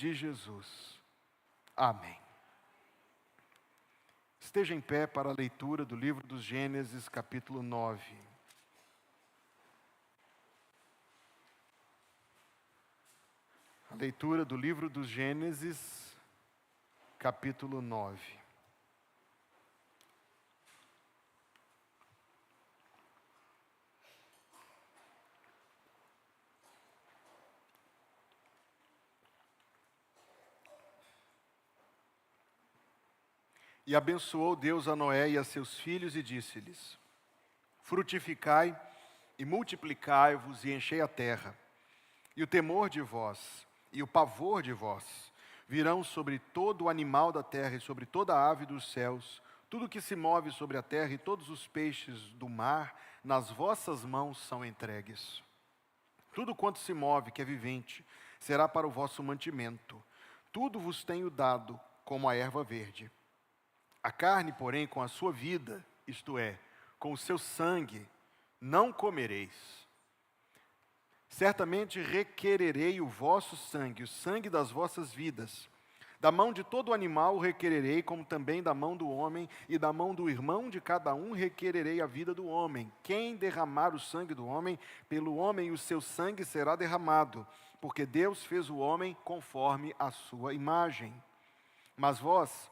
de Jesus. Amém. Esteja em pé para a leitura do livro dos Gênesis, capítulo 9. A leitura do livro dos Gênesis, capítulo 9. E abençoou Deus a Noé e a seus filhos e disse-lhes: frutificai e multiplicai-vos e enchei a terra. E o temor de vós e o pavor de vós virão sobre todo o animal da terra e sobre toda a ave dos céus, tudo que se move sobre a terra e todos os peixes do mar, nas vossas mãos são entregues. Tudo quanto se move, que é vivente, será para o vosso mantimento. Tudo vos tenho dado como a erva verde. A carne, porém, com a sua vida, isto é, com o seu sangue, não comereis. Certamente requererei o vosso sangue, o sangue das vossas vidas. Da mão de todo animal requererei, como também da mão do homem, e da mão do irmão de cada um requererei a vida do homem. Quem derramar o sangue do homem, pelo homem o seu sangue será derramado, porque Deus fez o homem conforme a sua imagem. Mas vós,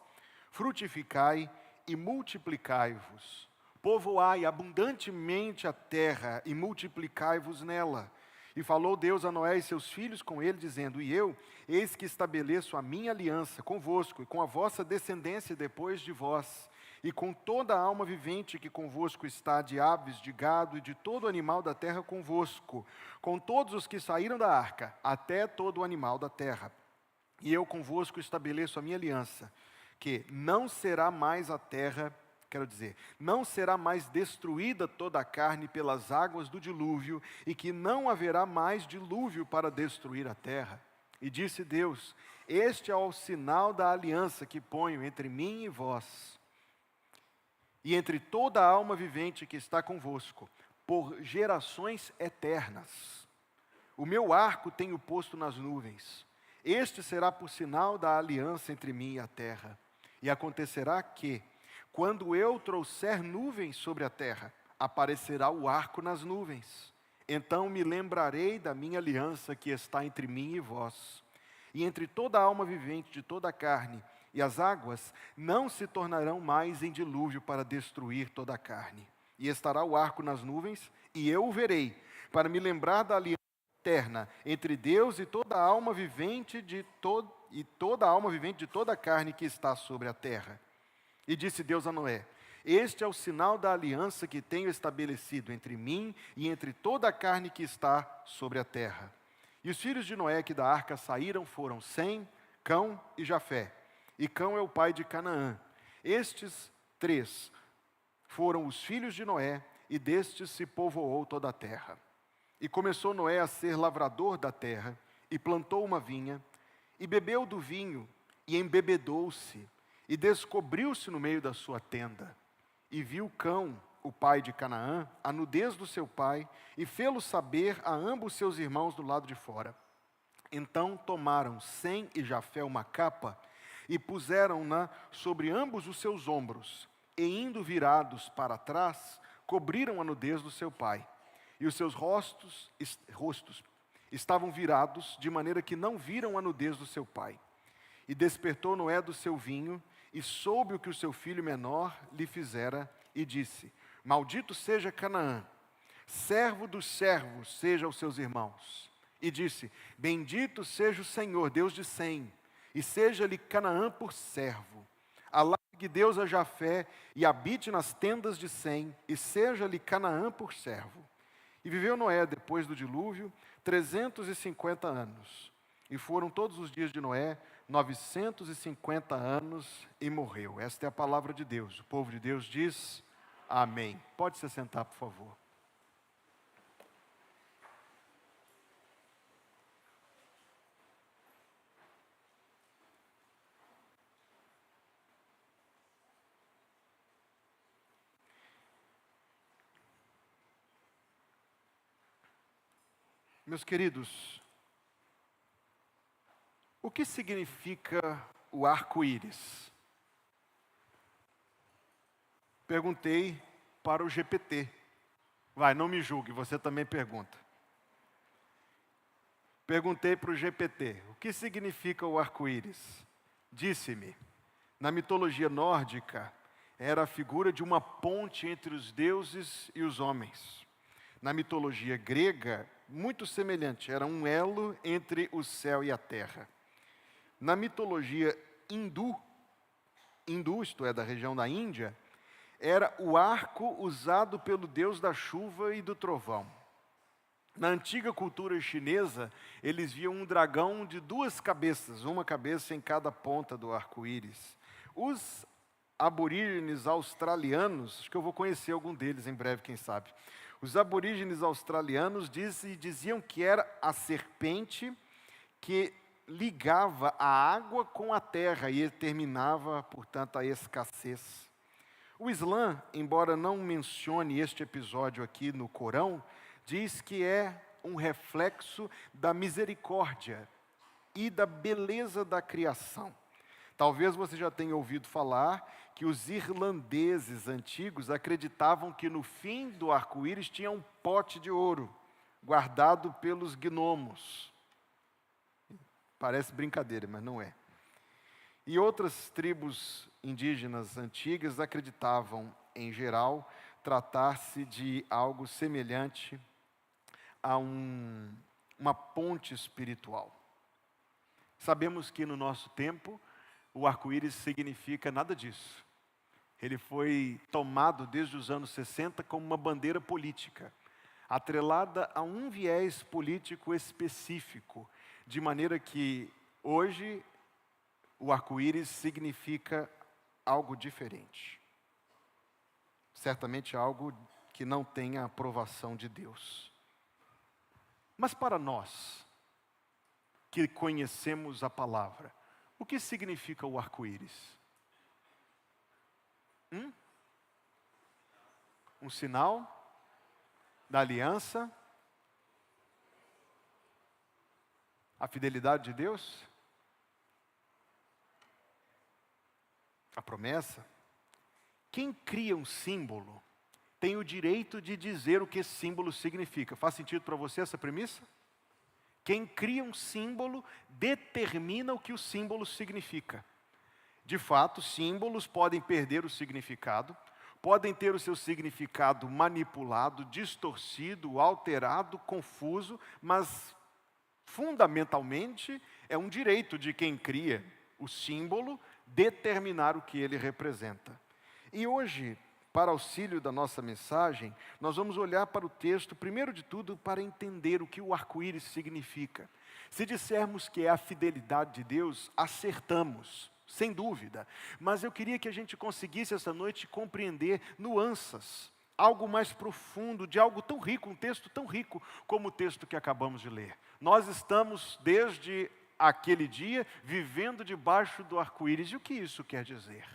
frutificai e multiplicai-vos, povoai abundantemente a terra e multiplicai-vos nela. E falou Deus a Noé e seus filhos com ele, dizendo: e eu, eis que estabeleço a minha aliança convosco e com a vossa descendência depois de vós, e com toda a alma vivente que convosco está, de aves, de gado e de todo animal da terra convosco, com todos os que saíram da arca, até todo o animal da terra. E eu convosco estabeleço a minha aliança, que não será mais a terra, não será mais destruída toda a carne pelas águas do dilúvio, e que não haverá mais dilúvio para destruir a terra. E disse Deus: este é o sinal da aliança que ponho entre mim e vós, e entre toda a alma vivente que está convosco, por gerações eternas. O meu arco tenho posto nas nuvens. Este será por sinal da aliança entre mim e a terra. E acontecerá que, quando eu trouxer nuvens sobre a terra, aparecerá o arco nas nuvens. Então me lembrarei da minha aliança que está entre mim e vós. E entre toda a alma vivente de toda a carne, e as águas não se tornarão mais em dilúvio para destruir toda a carne. E estará o arco nas nuvens, e eu o verei, para me lembrar da aliança eterna entre Deus e toda a alma vivente de toda a alma vivente de toda a carne que está sobre a terra. E disse Deus a Noé: este é o sinal da aliança que tenho estabelecido entre mim e entre toda a carne que está sobre a terra. E os filhos de Noé que da arca saíram foram Sem, Cão e Jafé. E Cão é o pai de Canaã. Estes três foram os filhos de Noé, e destes se povoou toda a terra. E começou Noé a ser lavrador da terra, e plantou uma vinha, e bebeu do vinho, e embebedou-se, e descobriu-se no meio da sua tenda. E viu Cão, o pai de Canaã, a nudez do seu pai, e fê-lo saber a ambos seus irmãos do lado de fora. Então tomaram Sem e Jafé uma capa, e puseram-na sobre ambos os seus ombros, e indo virados para trás, cobriram a nudez do seu pai. E os seus rostos estavam virados, de maneira que não viram a nudez do seu pai. E despertou Noé do seu vinho, e soube o que o seu filho menor lhe fizera, e disse: maldito seja Canaã, servo dos servos seja aos seus irmãos. E disse: bendito seja o Senhor, Deus de Sem, e seja-lhe Canaã por servo. Alargue Deus a Jafé, e habite nas tendas de Sem, e seja-lhe Canaã por servo. E viveu Noé, depois do dilúvio, 350 anos. E foram todos os dias de Noé 950 anos, e morreu. Esta é a palavra de Deus. O povo de Deus diz: amém. Pode se sentar, por favor. Meus queridos, O que significa o arco-íris? Perguntei para o GPT. Vai, não me julgue, você também pergunta. Perguntei para o GPT, o que significa o arco-íris? Disse-me, na mitologia nórdica, era a figura de uma ponte entre os deuses e os homens. Na mitologia grega, muito semelhante, era um elo entre o céu e a terra. Na mitologia hindu, isto é, da região da Índia, era o arco usado pelo deus da chuva e do trovão. Na antiga cultura chinesa, eles viam um dragão de 2 cabeças, uma cabeça em cada ponta do arco-íris. Os aborígenes australianos, acho que eu vou conhecer algum deles em breve, quem sabe. Os aborígenes australianos diziam que era a serpente que ligava a água com a terra e determinava, portanto, a escassez. O Islã, embora não mencione este episódio aqui no Corão, diz que é um reflexo da misericórdia e da beleza da criação. Talvez você já tenha ouvido falar que os irlandeses antigos acreditavam que no fim do arco-íris tinha um pote de ouro, guardado pelos gnomos. Parece brincadeira, mas não é. E outras tribos indígenas antigas acreditavam, em geral, tratar-se de algo semelhante a uma ponte espiritual. Sabemos que no nosso tempo, o arco-íris significa nada disso. Ele foi tomado desde os anos 60 como uma bandeira política, atrelada a um viés político específico, de maneira que hoje o arco-íris significa algo diferente. Certamente algo que não tem a aprovação de Deus. Mas para nós, que conhecemos a palavra, o que significa o arco-íris? Um sinal da aliança? A fidelidade de Deus? A promessa? Quem cria um símbolo tem o direito de dizer o que esse símbolo significa. Faz sentido para você essa premissa? Quem cria um símbolo determina o que o símbolo significa. De fato, símbolos podem perder o significado, podem ter o seu significado manipulado, distorcido, alterado, confuso, mas fundamentalmente é um direito de quem cria o símbolo determinar o que ele representa. E hoje, para auxílio da nossa mensagem, nós vamos olhar para o texto, primeiro de tudo, para entender o que o arco-íris significa. Se dissermos que é a fidelidade de Deus, acertamos, sem dúvida. Mas eu queria que a gente conseguisse essa noite compreender nuances, algo mais profundo, de algo tão rico, um texto tão rico como o texto que acabamos de ler. Nós estamos, desde aquele dia, vivendo debaixo do arco-íris. E o que isso quer dizer?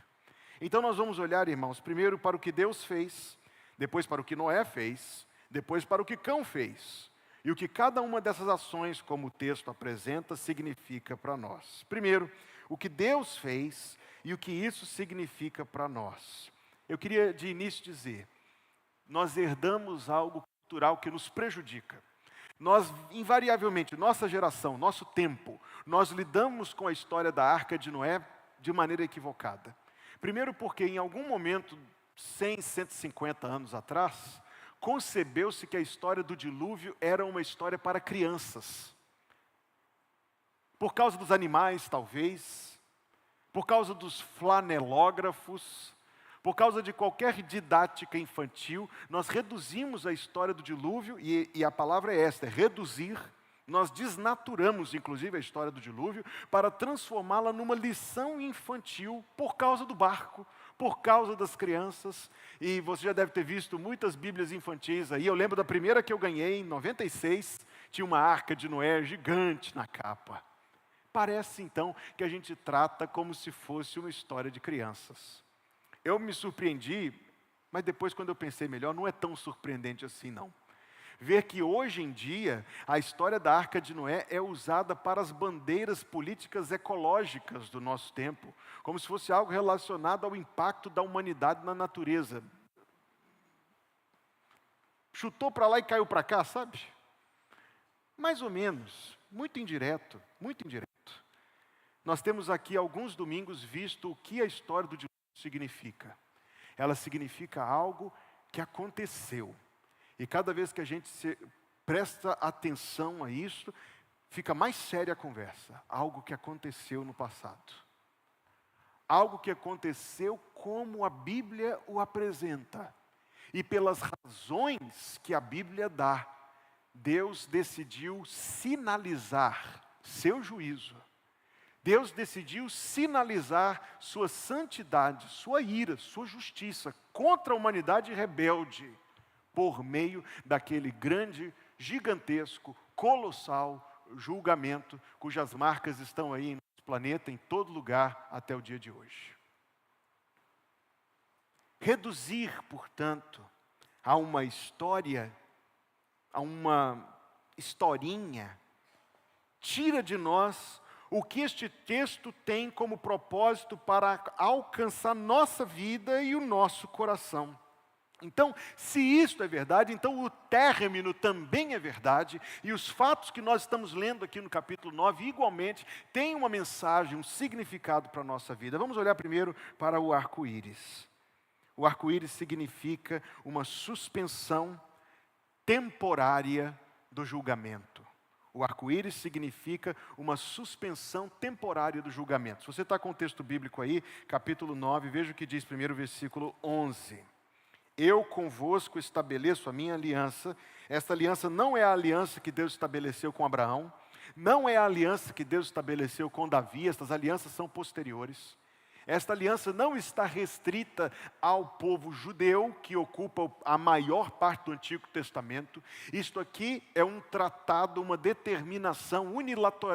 Então nós vamos olhar, irmãos, primeiro para o que Deus fez, depois para o que Noé fez, depois para o que Cão fez, e o que cada uma dessas ações, como o texto apresenta, significa para nós. Primeiro, o que Deus fez e o que isso significa para nós. Eu queria de início dizer, nós herdamos algo cultural que nos prejudica. Nós, invariavelmente, nossa geração, nosso tempo, nós lidamos com a história da Arca de Noé de maneira equivocada. Primeiro porque em algum momento, 100, 150 anos atrás, concebeu-se que a história do dilúvio era uma história para crianças. Por causa dos animais, talvez, por causa dos flanelógrafos, por causa de qualquer didática infantil, nós reduzimos a história do dilúvio, e a palavra é esta, é reduzir. Nós desnaturamos, inclusive, a história do dilúvio para transformá-la numa lição infantil por causa do barco, por causa das crianças. E você já deve ter visto muitas bíblias infantis aí. Eu lembro da primeira que eu ganhei, em 96, tinha uma arca de Noé gigante na capa. Parece, então, que a gente trata como se fosse uma história de crianças. Eu me surpreendi, mas depois, quando eu pensei melhor, não é tão surpreendente assim, não. ver que hoje em dia a história da Arca de Noé é usada para as bandeiras políticas ecológicas do nosso tempo, como se fosse algo relacionado ao impacto da humanidade na natureza. Chutou para lá e caiu para cá, sabe? Mais ou menos, muito indireto, muito indireto. Nós temos aqui alguns domingos visto o que a história do dilúvio significa. Ela significa algo que aconteceu. E cada vez que a gente presta atenção a isso, fica mais séria a conversa. Algo que aconteceu no passado. Algo que aconteceu como a Bíblia o apresenta. E pelas razões que a Bíblia dá, Deus decidiu sinalizar seu juízo. Deus decidiu sinalizar sua santidade, sua ira, sua justiça contra a humanidade rebelde, por meio daquele grande, gigantesco, colossal julgamento, cujas marcas estão aí no planeta, em todo lugar, até o dia de hoje. Reduzir, portanto, a uma história, a uma historinha, tira de nós o que este texto tem como propósito para alcançar nossa vida e o nosso coração. Então, se isto é verdade, então o término também é verdade, e os fatos que nós estamos lendo aqui no capítulo 9, igualmente, têm uma mensagem, um significado para a nossa vida. Vamos olhar primeiro para o arco-íris. O arco-íris significa uma suspensão temporária do julgamento. O arco-íris significa uma suspensão temporária do julgamento. Se você está com o texto bíblico aí, capítulo 9, veja o que diz primeiro o versículo 11. Eu convosco estabeleço a minha aliança. Esta aliança não é a aliança que Deus estabeleceu com Abraão, não é a aliança que Deus estabeleceu com Davi, estas alianças são posteriores. Esta aliança não está restrita ao povo judeu, que ocupa a maior parte do Antigo Testamento. Isto aqui é um tratado, uma determinação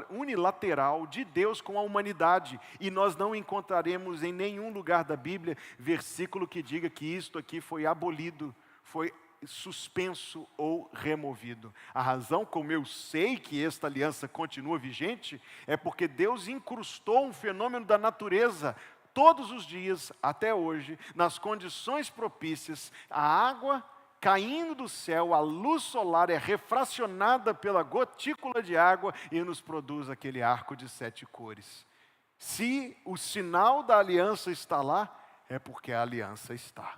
unilateral de Deus com a humanidade. E nós não encontraremos em nenhum lugar da Bíblia versículo que diga que isto aqui foi abolido, foi suspenso ou removido. A razão como eu sei que esta aliança continua vigente é porque Deus incrustou um fenômeno da natureza todos os dias, até hoje, nas condições propícias, a água caindo do céu, a luz solar é refracionada pela gotícula de água e nos produz aquele arco de 7 cores. Se o sinal da aliança está lá, é porque a aliança está.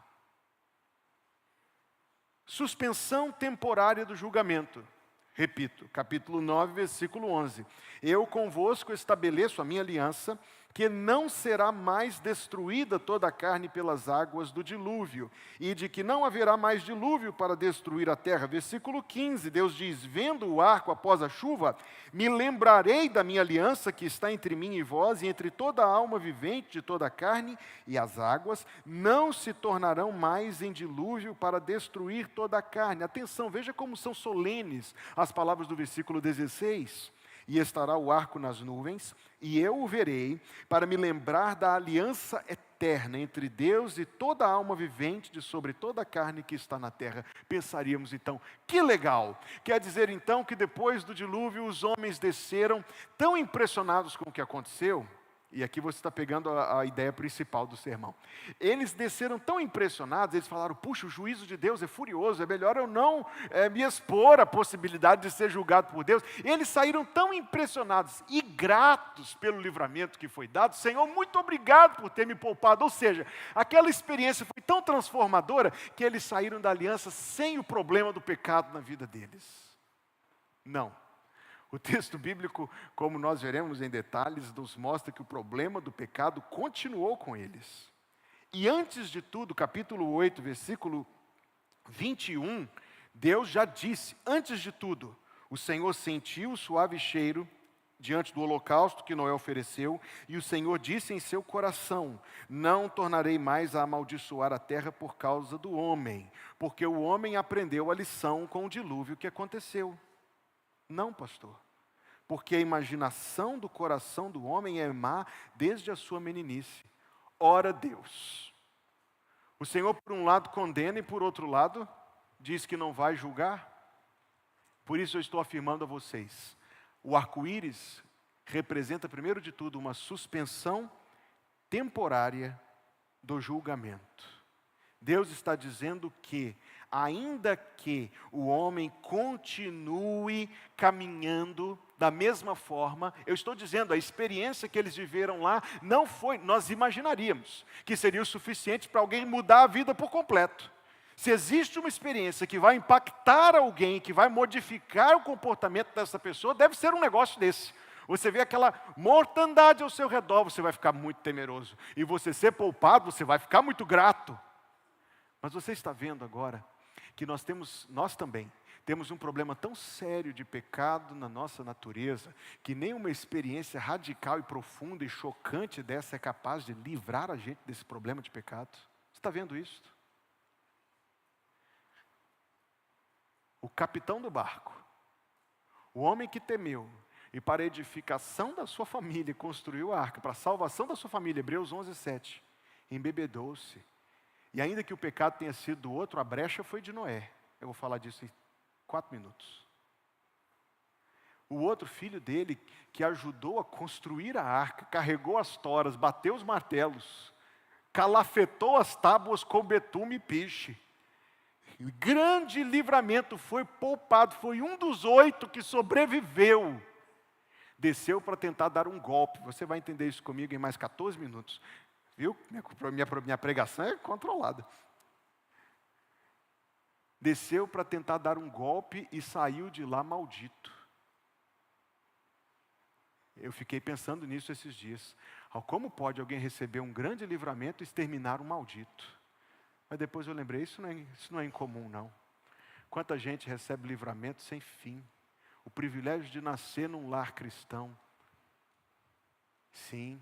Suspensão temporária do julgamento. Repito, capítulo 9, versículo 11. Eu convosco estabeleço a minha aliança, que não será mais destruída toda a carne pelas águas do dilúvio, e de que não haverá mais dilúvio para destruir a terra. Versículo 15, Deus diz, vendo o arco após a chuva, me lembrarei da minha aliança que está entre mim e vós, e entre toda a alma vivente de toda a carne, e as águas não se tornarão mais em dilúvio para destruir toda a carne. Atenção, veja como são solenes as palavras do versículo 16. E estará o arco nas nuvens, e eu o verei, para me lembrar da aliança eterna entre Deus e toda a alma vivente de sobre toda a carne que está na terra. Pensaríamos então, que legal! Quer dizer então que depois do dilúvio os homens desceram tão impressionados com o que aconteceu. E aqui você está pegando a ideia principal do sermão. Eles desceram tão impressionados, eles falaram, puxa, o juízo de Deus é furioso, é melhor eu não me expor à possibilidade de ser julgado por Deus. Eles saíram tão impressionados e gratos pelo livramento que foi dado. Senhor, muito obrigado por ter me poupado. Ou seja, aquela experiência foi tão transformadora que eles saíram da aliança sem o problema do pecado na vida deles. Não. O texto bíblico, como nós veremos em detalhes, nos mostra que o problema do pecado continuou com eles. E antes de tudo, capítulo 8, versículo 21, Deus já disse, antes de tudo, o Senhor sentiu o suave cheiro diante do holocausto que Noé ofereceu, e o Senhor disse em seu coração, não tornarei mais a amaldiçoar a terra por causa do homem, porque o homem aprendeu a lição com o dilúvio que aconteceu. Não, pastor, porque a imaginação do coração do homem é má desde a sua meninice. Ora Deus. O Senhor por um lado condena e por outro lado diz que não vai julgar. Por isso eu estou afirmando a vocês, o arco-íris representa, primeiro de tudo, uma suspensão temporária do julgamento. Deus está dizendo que, ainda que o homem continue caminhando da mesma forma, eu estou dizendo, a experiência que eles viveram lá não foi, nós imaginaríamos que seria o suficiente para alguém mudar a vida por completo. Se existe uma experiência que vai impactar alguém, que vai modificar o comportamento dessa pessoa, deve ser um negócio desse. Você vê aquela mortandade ao seu redor, você vai ficar muito temeroso. E você ser poupado, você vai ficar muito grato. Mas você está vendo agora que nós também temos um problema tão sério de pecado na nossa natureza, que nem uma experiência radical e profunda e chocante dessa é capaz de livrar a gente desse problema de pecado. Você está vendo isso? O capitão do barco, o homem que temeu e para a edificação da sua família construiu a arca, para a salvação da sua família, Hebreus 11:7, embebedou-se. E ainda que o pecado tenha sido do outro, a brecha foi de Noé. Eu vou falar disso em 4 minutos. O outro filho dele, que ajudou a construir a arca, carregou as toras, bateu os martelos, calafetou as tábuas com betume e piche. E grande livramento, foi poupado, foi um dos 8 que sobreviveu. Desceu para tentar dar um golpe. Você vai entender isso comigo em mais 14 minutos. Viu? Minha pregação é controlada. Desceu para tentar dar um golpe e saiu de lá maldito. Eu fiquei pensando nisso esses dias. Como pode alguém receber um grande livramento e exterminar um maldito? Mas depois eu lembrei, isso não é incomum não. Quanta gente recebe livramento sem fim. O privilégio de nascer num lar cristão. Sim.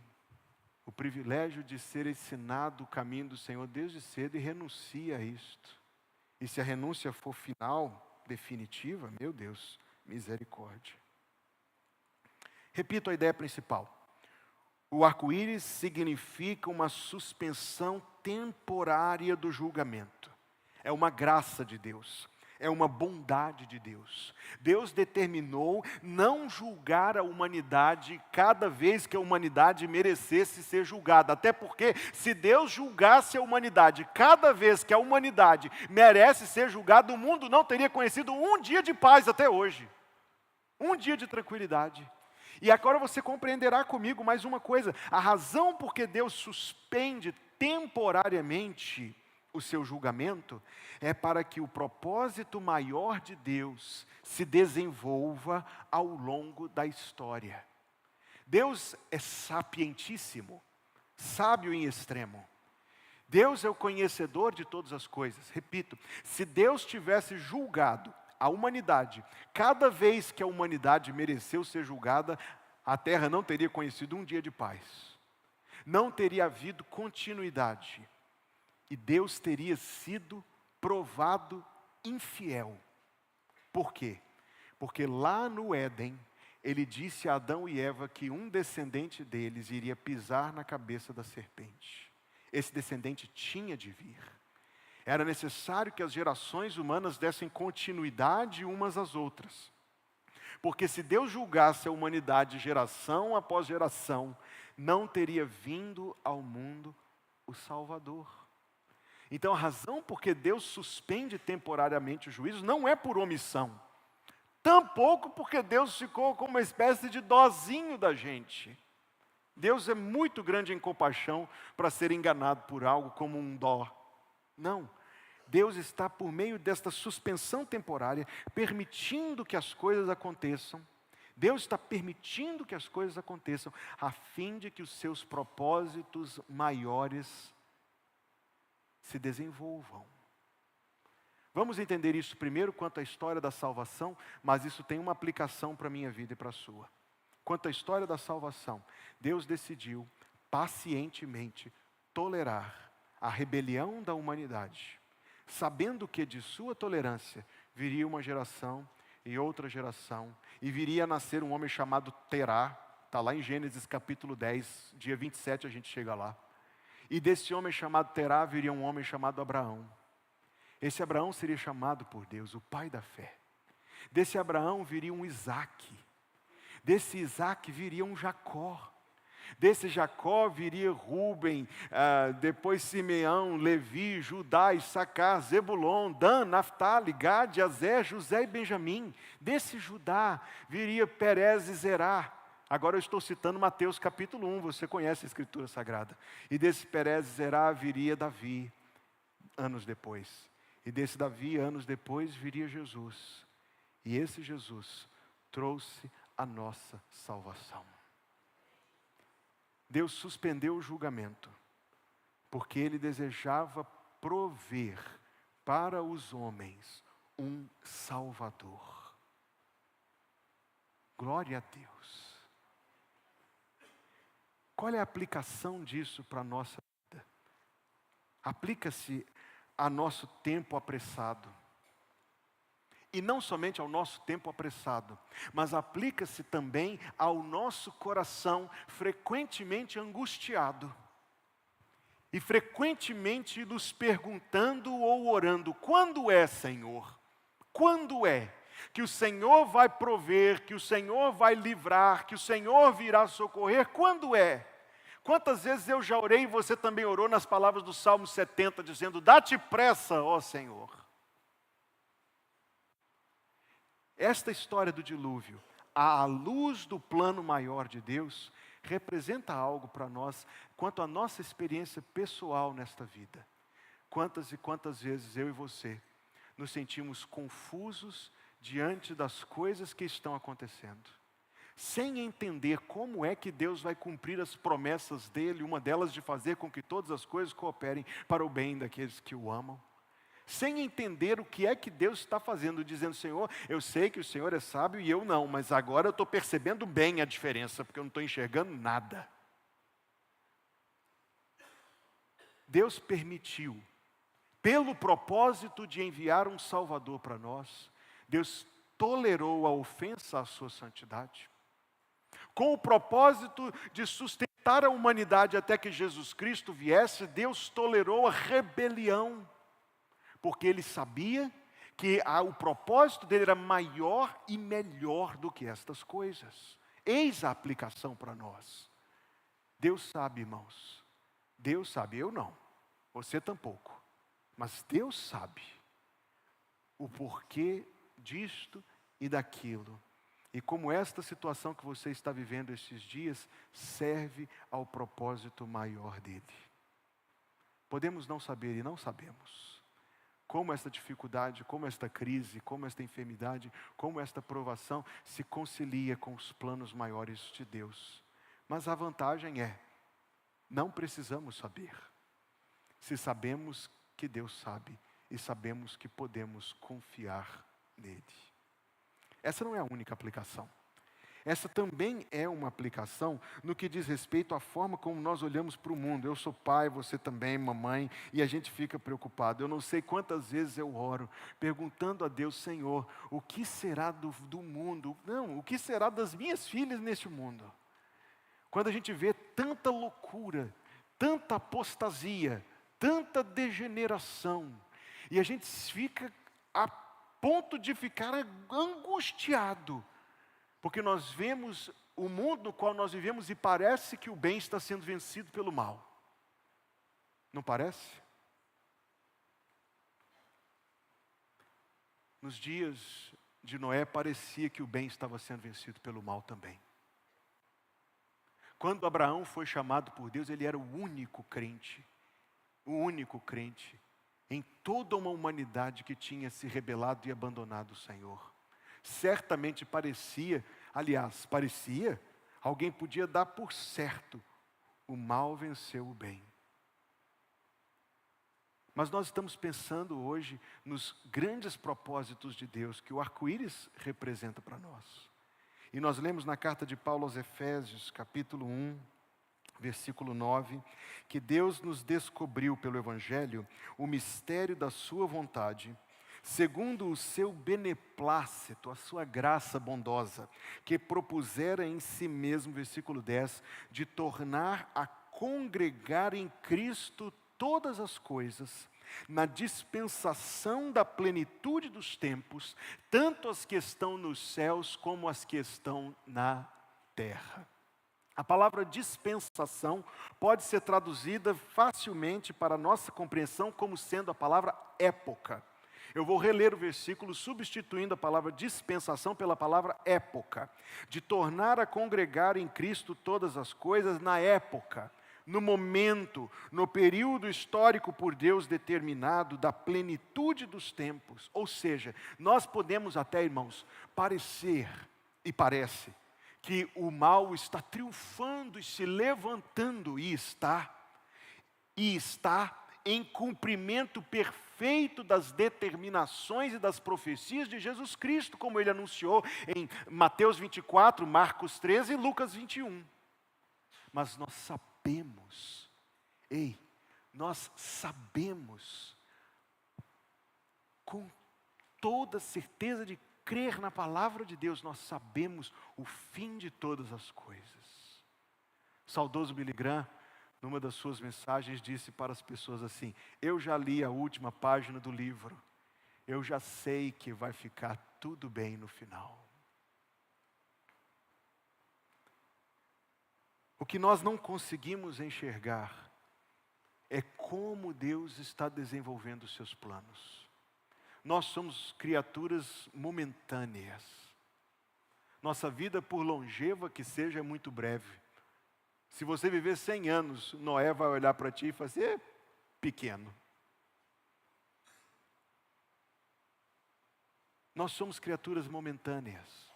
O privilégio de ser ensinado o caminho do Senhor desde cedo e renuncia a isto. E se a renúncia for final, definitiva, meu Deus, misericórdia. Repito a ideia principal. O arco-íris significa uma suspensão temporária do julgamento. É uma graça de Deus. É uma bondade de Deus. Deus determinou não julgar a humanidade cada vez que a humanidade merecesse ser julgada. Até porque, se Deus julgasse a humanidade cada vez que a humanidade merece ser julgada, o mundo não teria conhecido um dia de paz até hoje. Um dia de tranquilidade. E agora você compreenderá comigo mais uma coisa. A razão por que Deus suspende temporariamente o seu julgamento é para que o propósito maior de Deus se desenvolva ao longo da história. Deus é sapientíssimo, sábio em extremo. Deus é o conhecedor de todas as coisas. Repito, se Deus tivesse julgado a humanidade, cada vez que a humanidade mereceu ser julgada, a terra não teria conhecido um dia de paz. Não teria havido continuidade. E Deus teria sido provado infiel. Por quê? Porque lá no Éden, Ele disse a Adão e Eva que um descendente deles iria pisar na cabeça da serpente. Esse descendente tinha de vir. Era necessário que as gerações humanas dessem continuidade umas às outras. Porque se Deus julgasse a humanidade geração após geração, não teria vindo ao mundo o Salvador. Então a razão por que Deus suspende temporariamente o juízo não é por omissão. Tampouco porque Deus ficou com uma espécie de dozinho da gente. Deus é muito grande em compaixão para ser enganado por algo como um dó. Não. Deus está, por meio desta suspensão temporária, permitindo que as coisas aconteçam. Deus está permitindo que as coisas aconteçam, a fim de que os seus propósitos maiores se desenvolvam. Vamos entender isso primeiro quanto à história da salvação, mas isso tem uma aplicação para a minha vida e para a sua. Quanto à história da salvação, Deus decidiu pacientemente tolerar a rebelião da humanidade, sabendo que de sua tolerância viria uma geração e outra geração, e viria a nascer um homem chamado Terá, está lá em Gênesis capítulo 10, dia 27 a gente chega lá. E desse homem chamado Terá viria um homem chamado Abraão. Esse Abraão seria chamado por Deus o pai da fé. Desse Abraão viria um Isaque. Desse Isaque viria um Jacó. Desse Jacó viria Rúben, depois Simeão, Levi, Judá, Issacar, Zebulon, Dan, Naftali, Gade, Azer, José e Benjamim. Desse Judá viria Perez e Zerá. Agora eu estou citando Mateus capítulo 1, você conhece a Escritura Sagrada. E desse Perez e Zerá viria Davi, anos depois. E desse Davi, anos depois, viria Jesus. E esse Jesus trouxe a nossa salvação. Deus suspendeu o julgamento, porque Ele desejava prover para os homens um Salvador. Glória a Deus. Qual é a aplicação disso para a nossa vida? Aplica-se a nosso tempo apressado. E não somente ao nosso tempo apressado, mas aplica-se também ao nosso coração frequentemente angustiado. E frequentemente nos perguntando ou orando: quando é, Senhor? Quando é que o Senhor vai prover, que o Senhor vai livrar, que o Senhor virá socorrer? Quando é? Quantas vezes eu já orei e você também orou nas palavras do Salmo 70, dizendo: dá-te pressa, ó Senhor. Esta história do dilúvio, à luz do plano maior de Deus, representa algo para nós quanto à nossa experiência pessoal nesta vida. Quantas e quantas vezes eu e você nos sentimos confusos diante das coisas que estão acontecendo, sem entender como é que Deus vai cumprir as promessas dele, uma delas de fazer com que todas as coisas cooperem para o bem daqueles que o amam. Sem entender o que é que Deus está fazendo, dizendo: Senhor, eu sei que o Senhor é sábio e eu não, mas agora eu estou percebendo bem a diferença, porque eu não estou enxergando nada. Deus permitiu, pelo propósito de enviar um Salvador para nós, Deus tolerou a ofensa à sua santidade, com o propósito de sustentar a humanidade até que Jesus Cristo viesse. Deus tolerou a rebelião, porque Ele sabia que o propósito dele era maior e melhor do que estas coisas. Eis a aplicação para nós. Deus sabe, irmãos. Deus sabe, eu não. Você tampouco. Mas Deus sabe o porquê disto e daquilo. E como esta situação que você está vivendo esses dias serve ao propósito maior dele. Podemos não saber e não sabemos como esta dificuldade, como esta crise, como esta enfermidade, como esta provação se concilia com os planos maiores de Deus. Mas a vantagem é, não precisamos saber. Se sabemos que Deus sabe e sabemos que podemos confiar nele. Essa não é a única aplicação. Essa também é uma aplicação no que diz respeito à forma como nós olhamos para o mundo. Eu sou pai, você também, mamãe, e a gente fica preocupado. Eu não sei quantas vezes eu oro, perguntando a Deus: Senhor, o que será do mundo? Não, o que será das minhas filhas neste mundo? Quando a gente vê tanta loucura, tanta apostasia, tanta degeneração, e a gente fica a ponto de ficar angustiado, porque nós vemos o mundo no qual nós vivemos e parece que o bem está sendo vencido pelo mal. Não parece? Nos dias de Noé parecia que o bem estava sendo vencido pelo mal também. Quando Abraão foi chamado por Deus, ele era o único crente em toda uma humanidade que tinha se rebelado e abandonado o Senhor. Certamente parecia, alguém podia dar por certo, o mal venceu o bem. Mas nós estamos pensando hoje nos grandes propósitos de Deus que o arco-íris representa para nós. E nós lemos na carta de Paulo aos Efésios, capítulo 1, versículo 9, que Deus nos descobriu pelo Evangelho o mistério da sua vontade, segundo o seu beneplácito, a sua graça bondosa, que propusera em si mesmo, versículo 10, de tornar a congregar em Cristo todas as coisas, na dispensação da plenitude dos tempos, tanto as que estão nos céus como as que estão na terra. A palavra dispensação pode ser traduzida facilmente para a nossa compreensão como sendo a palavra época. Eu vou reler o versículo substituindo a palavra dispensação pela palavra época. De tornar a congregar em Cristo todas as coisas na época, no momento, no período histórico por Deus determinado da plenitude dos tempos. Ou seja, nós podemos até, irmãos, parecer e parece que o mal está triunfando e se levantando e está em cumprimento perfeito das determinações e das profecias de Jesus Cristo, como ele anunciou em Mateus 24, Marcos 13 e Lucas 21. Mas nós sabemos com toda certeza de crer na palavra de Deus, nós sabemos o fim de todas as coisas. Saudoso Billy Graham, numa das suas mensagens, disse para as pessoas assim: eu já li a última página do livro, eu já sei que vai ficar tudo bem no final. O que nós não conseguimos enxergar é como Deus está desenvolvendo os seus planos. Nós somos criaturas momentâneas. Nossa vida, por longeva que seja, é muito breve. Se você viver 100 anos, Noé vai olhar para ti e fazer pequeno. Nós somos criaturas momentâneas.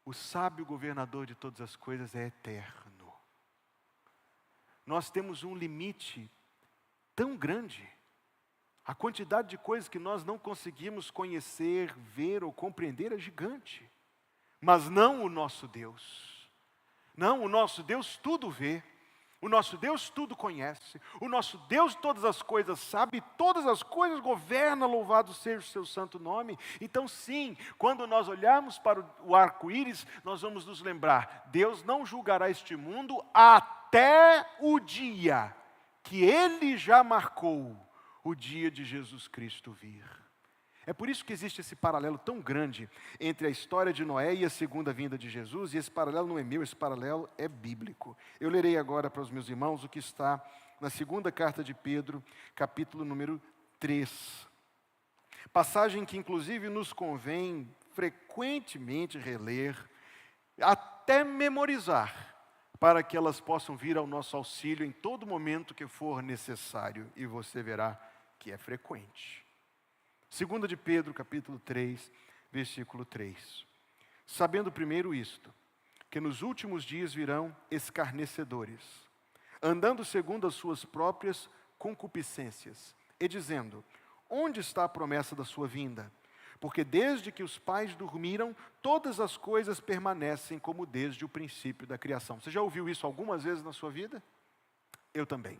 O sábio governador de todas as coisas é eterno. Nós temos um limite tão grande. A quantidade de coisas que nós não conseguimos conhecer, ver ou compreender é gigante. Mas não o nosso Deus. Não, o nosso Deus tudo vê. O nosso Deus tudo conhece. O nosso Deus todas as coisas sabe, todas as coisas governa, louvado seja o seu santo nome. Então sim, quando nós olharmos para o arco-íris, nós vamos nos lembrar, Deus não julgará este mundo até o dia que Ele já marcou, o dia de Jesus Cristo vir. É por isso que existe esse paralelo tão grande entre a história de Noé e a segunda vinda de Jesus, e esse paralelo não é meu, esse paralelo é bíblico. Eu lerei agora para os meus irmãos o que está na segunda carta de Pedro, capítulo número 3. Passagem que inclusive nos convém frequentemente reler, até memorizar, para que elas possam vir ao nosso auxílio em todo momento que for necessário, e você verá que é frequente. 2 de Pedro, capítulo 3, versículo 3. Sabendo primeiro isto, que nos últimos dias virão escarnecedores, andando segundo as suas próprias concupiscências, e dizendo, onde está a promessa da sua vinda? Porque desde que os pais dormiram, todas as coisas permanecem como desde o princípio da criação. Você já ouviu isso algumas vezes na sua vida? Eu também.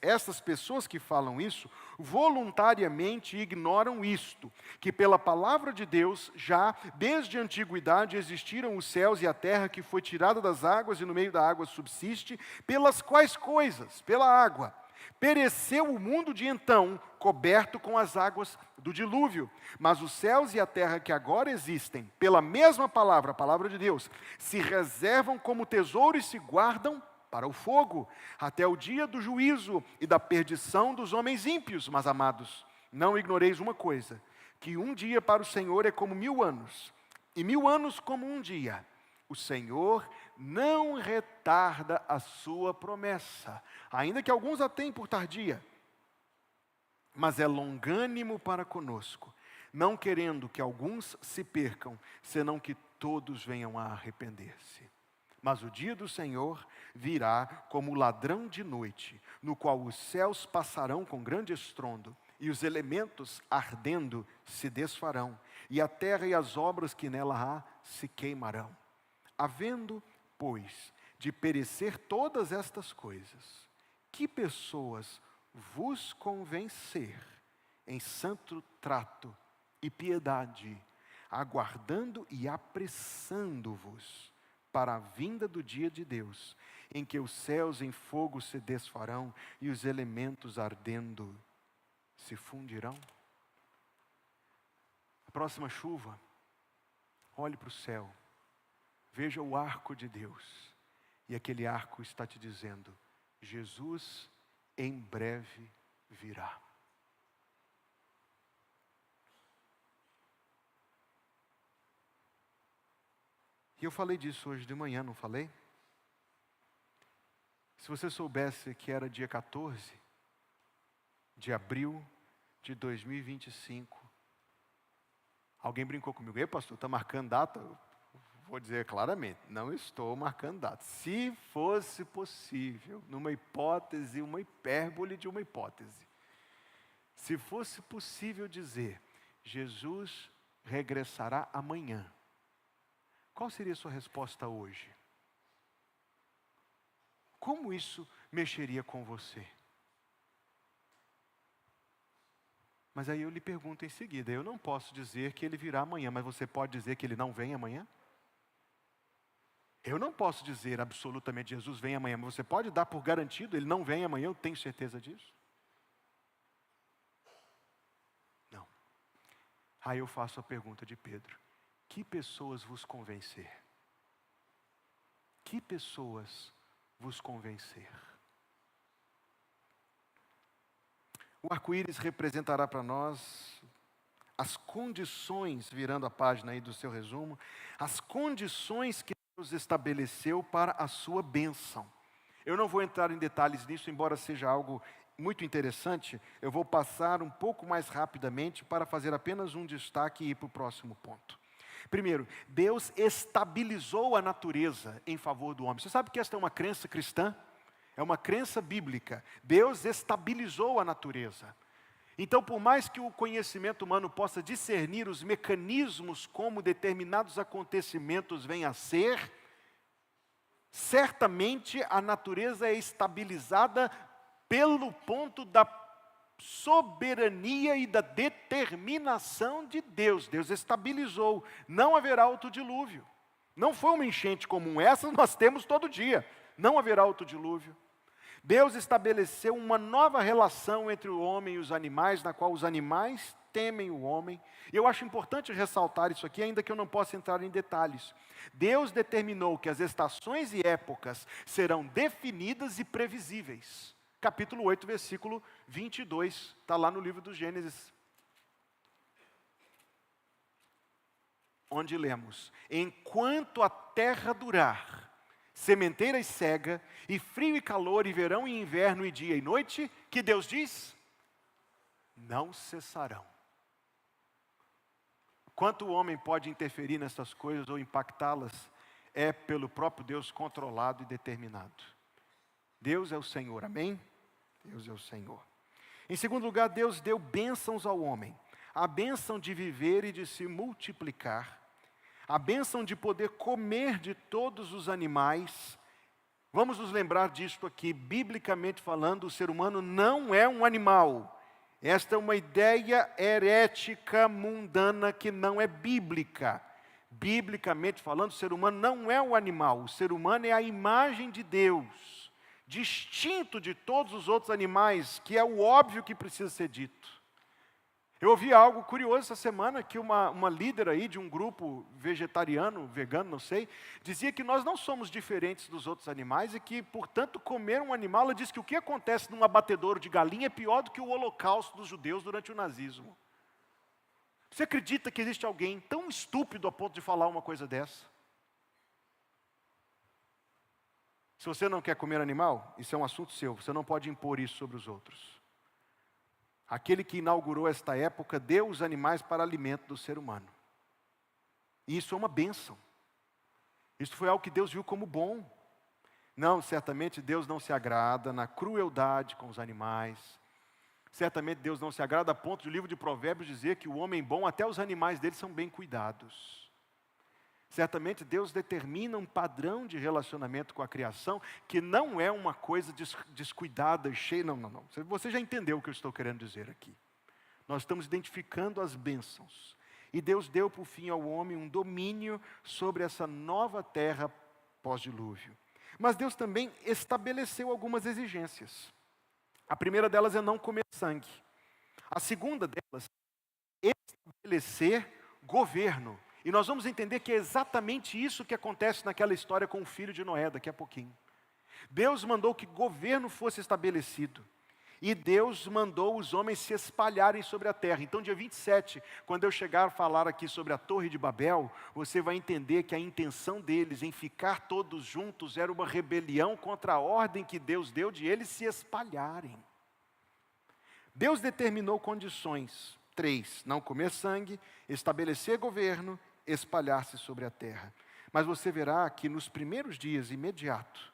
Essas pessoas que falam isso, voluntariamente ignoram isto, que pela palavra de Deus, já desde a antiguidade existiram os céus e a terra que foi tirada das águas e no meio da água subsiste, pelas quais coisas, pela água, pereceu o mundo de então, coberto com as águas do dilúvio. Mas os céus e a terra que agora existem, pela mesma palavra, a palavra de Deus, se reservam como tesouro e se guardam para o fogo, até o dia do juízo e da perdição dos homens ímpios. Mas, amados, não ignoreis uma coisa, que um dia para o Senhor é como 1000 anos, e 1000 anos como um dia. O Senhor não retarda a sua promessa, ainda que alguns a tenham por tardia, mas é longânimo para conosco, não querendo que alguns se percam, senão que todos venham a arrepender-se. Mas o dia do Senhor virá como ladrão de noite, no qual os céus passarão com grande estrondo, e os elementos ardendo se desfarão, e a terra e as obras que nela há se queimarão. Havendo, pois, de perecer todas estas coisas, que pessoas vos convém ser em santo trato e piedade, aguardando e apressando-vos para a vinda do dia de Deus, em que os céus em fogo se desfarão e os elementos ardendo se fundirão? A próxima chuva, olhe para o céu, veja o arco de Deus, e aquele arco está te dizendo: Jesus em breve virá. E eu falei disso hoje de manhã, não falei? Se você soubesse que era dia 14 de abril de 2025, alguém brincou comigo: ei, pastor, está marcando data? Eu vou dizer claramente, não estou marcando data. Se fosse possível, numa hipótese, uma hipérbole de uma hipótese, se fosse possível dizer, Jesus regressará amanhã, qual seria a sua resposta hoje? Como isso mexeria com você? Mas aí eu lhe pergunto em seguida, eu não posso dizer que ele virá amanhã, mas você pode dizer que ele não vem amanhã? Eu não posso dizer absolutamente Jesus vem amanhã, mas você pode dar por garantido, ele não vem amanhã, eu tenho certeza disso? Não. Aí eu faço a pergunta de Pedro: que pessoas vos convencer? Que pessoas vos convencer? O arco-íris representará para nós as condições, virando a página aí do seu resumo, as condições que Deus estabeleceu para a sua bênção. Eu não vou entrar em detalhes nisso, embora seja algo muito interessante, eu vou passar um pouco mais rapidamente para fazer apenas um destaque e ir para o próximo ponto. Primeiro, Deus estabilizou a natureza em favor do homem. Você sabe que esta é uma crença cristã? É uma crença bíblica. Deus estabilizou a natureza. Então, por mais que o conhecimento humano possa discernir os mecanismos como determinados acontecimentos vêm a ser, certamente a natureza é estabilizada pelo ponto da soberania e da determinação de Deus. Deus estabilizou. Não haverá outro dilúvio. Não foi uma enchente comum. Essa nós temos todo dia. Não haverá outro dilúvio. Deus estabeleceu uma nova relação entre o homem e os animais, na qual os animais temem o homem. Eu acho importante ressaltar isso aqui, ainda que eu não possa entrar em detalhes. Deus determinou que as estações e épocas serão definidas e previsíveis. Capítulo 8, versículo 22, está lá no livro do Gênesis. Onde lemos: enquanto a terra durar, sementeira e cega, e frio e calor, e verão e inverno, e dia e noite, que Deus diz? Não cessarão. Quanto o homem pode interferir nessas coisas ou impactá-las, é pelo próprio Deus controlado e determinado. Deus é o Senhor, amém? Deus é o Senhor. Em segundo lugar, Deus deu bênçãos ao homem. A bênção de viver e de se multiplicar. A bênção de poder comer de todos os animais. Vamos nos lembrar disto aqui, biblicamente falando, o ser humano não é um animal. Esta é uma ideia herética, mundana, que não é bíblica. Biblicamente falando, o ser humano não é um animal. O ser humano é a imagem de Deus, distinto de todos os outros animais, que é o óbvio que precisa ser dito. Eu ouvi algo curioso essa semana, que uma líder aí de um grupo vegetariano, vegano, não sei, dizia que nós não somos diferentes dos outros animais e que, portanto, comer um animal, ela diz que o que acontece num abatedouro de galinha é pior do que o holocausto dos judeus durante o nazismo. Você acredita que existe alguém tão estúpido a ponto de falar uma coisa dessa? Se você não quer comer animal, isso é um assunto seu, você não pode impor isso sobre os outros. Aquele que inaugurou esta época deu os animais para alimento do ser humano. E isso é uma bênção. Isso foi algo que Deus viu como bom. Não, certamente Deus não se agrada na crueldade com os animais. Certamente Deus não se agrada a ponto de o livro de Provérbios dizer que o homem bom, até os animais dele são bem cuidados. Certamente Deus determina um padrão de relacionamento com a criação que não é uma coisa descuidada, cheia. Não. Você já entendeu o que eu estou querendo dizer aqui. Nós estamos identificando as bênçãos. E Deus deu por fim ao homem um domínio sobre essa nova terra pós-dilúvio. Mas Deus também estabeleceu algumas exigências. A primeira delas é não comer sangue. A segunda delas é estabelecer governo. E nós vamos entender que é exatamente isso que acontece naquela história com o filho de Noé, daqui a pouquinho. Deus mandou que governo fosse estabelecido. E Deus mandou os homens se espalharem sobre a terra. Então, dia 27, quando eu chegar a falar aqui sobre a Torre de Babel, você vai entender que a intenção deles em ficar todos juntos era uma rebelião contra a ordem que Deus deu de eles se espalharem. Deus determinou condições: 3, não comer sangue, estabelecer governo, espalhar-se sobre a terra. Mas você verá que nos primeiros dias imediato,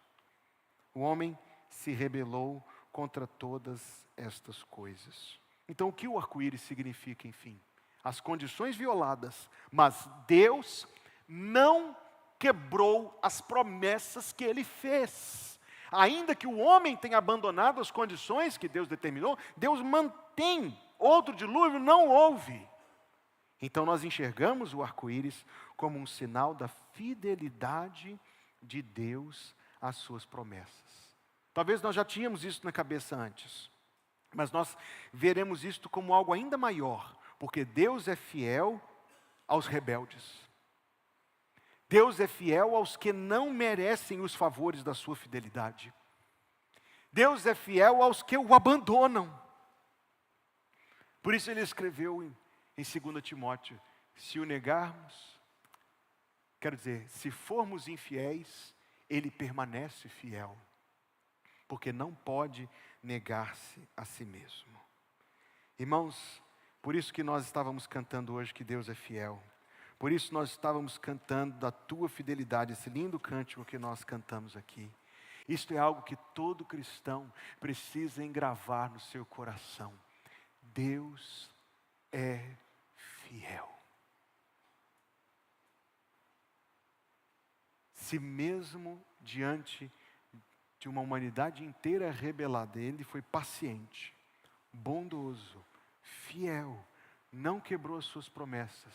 o homem se rebelou contra todas estas coisas. Então, o que o arco-íris significa, enfim? As condições violadas, mas Deus não quebrou as promessas que Ele fez. Ainda que o homem tenha abandonado as condições que Deus determinou, Deus mantém. Outro dilúvio não houve. Então, nós enxergamos o arco-íris como um sinal da fidelidade de Deus às suas promessas. Talvez nós já tínhamos isso na cabeça antes, mas nós veremos isto como algo ainda maior, porque Deus é fiel aos rebeldes. Deus é fiel aos que não merecem os favores da sua fidelidade. Deus é fiel aos que o abandonam. Por isso ele escreveu em 2 Timóteo, se o negarmos, quero dizer, se formos infiéis, ele permanece fiel, porque não pode negar-se a si mesmo. Irmãos, por isso que nós estávamos cantando hoje que Deus é fiel. Por isso nós estávamos cantando da tua fidelidade, esse lindo cântico que nós cantamos aqui. Isto é algo que todo cristão precisa engravar no seu coração. Deus é fiel. Se mesmo diante de uma humanidade inteira rebelada, Ele foi paciente, bondoso, fiel, não quebrou as suas promessas.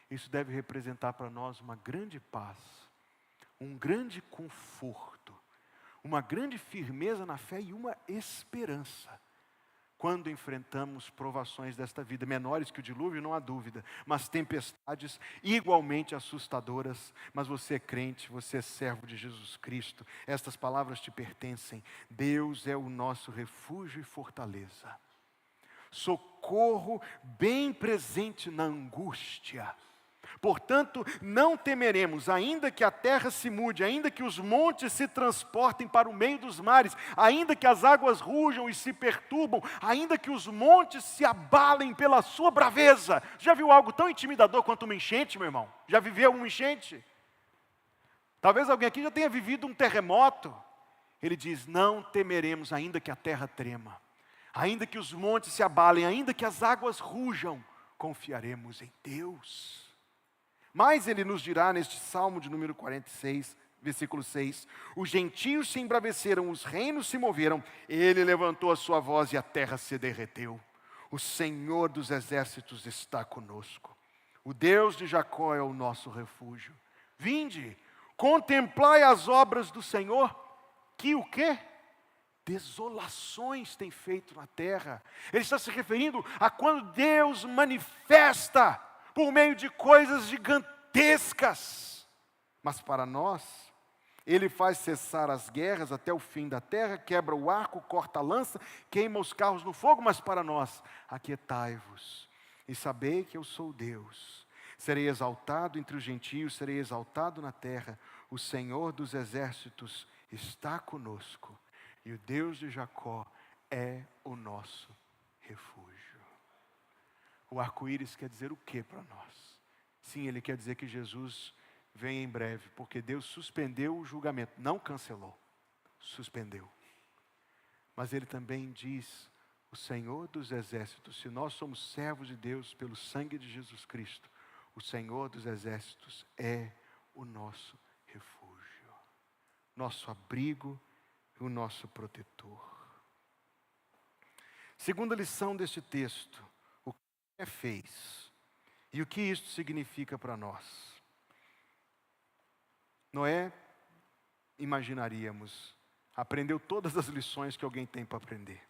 Isso deve representar para nós uma grande paz, um grande conforto, uma grande firmeza na fé e uma esperança. Quando enfrentamos provações desta vida, menores que o dilúvio, não há dúvida, mas tempestades igualmente assustadoras. Mas você é crente, você é servo de Jesus Cristo, estas palavras te pertencem. Deus é o nosso refúgio e fortaleza, socorro bem presente na angústia. Portanto, não temeremos, ainda que a terra se mude, ainda que os montes se transportem para o meio dos mares, ainda que as águas rujam e se perturbam, ainda que os montes se abalem pela sua braveza. Já viu algo tão intimidador quanto uma enchente, meu irmão? Já viveu uma enchente? Talvez alguém aqui já tenha vivido um terremoto. Ele diz, não temeremos, ainda que a terra trema, ainda que os montes se abalem, ainda que as águas rujam, confiaremos em Deus. Mas ele nos dirá neste Salmo de número 46, versículo 6, os gentios se embraveceram, os reinos se moveram, ele levantou a sua voz e a terra se derreteu. O Senhor dos exércitos está conosco. O Deus de Jacó é o nosso refúgio. Vinde, contemplai as obras do Senhor, que o quê? Desolações tem feito na terra. Ele está se referindo a quando Deus manifesta por meio de coisas gigantescas. Mas para nós, Ele faz cessar as guerras até o fim da terra, quebra o arco, corta a lança, queima os carros no fogo. Mas para nós, aquietai-vos e sabei que eu sou Deus. Serei exaltado entre os gentios, serei exaltado na terra. O Senhor dos exércitos está conosco. E o Deus de Jacó é o nosso refúgio. O arco-íris quer dizer o que para nós? Sim, ele quer dizer que Jesus vem em breve, porque Deus suspendeu o julgamento, não cancelou, suspendeu. Mas ele também diz, o Senhor dos exércitos, se nós somos servos de Deus pelo sangue de Jesus Cristo, o Senhor dos exércitos é o nosso refúgio, nosso abrigo e o nosso protetor. Segunda lição deste texto, o que Noé fez e o que isto significa para nós. Noé imaginaríamos. Aprendeu todas as lições que alguém tem para aprender.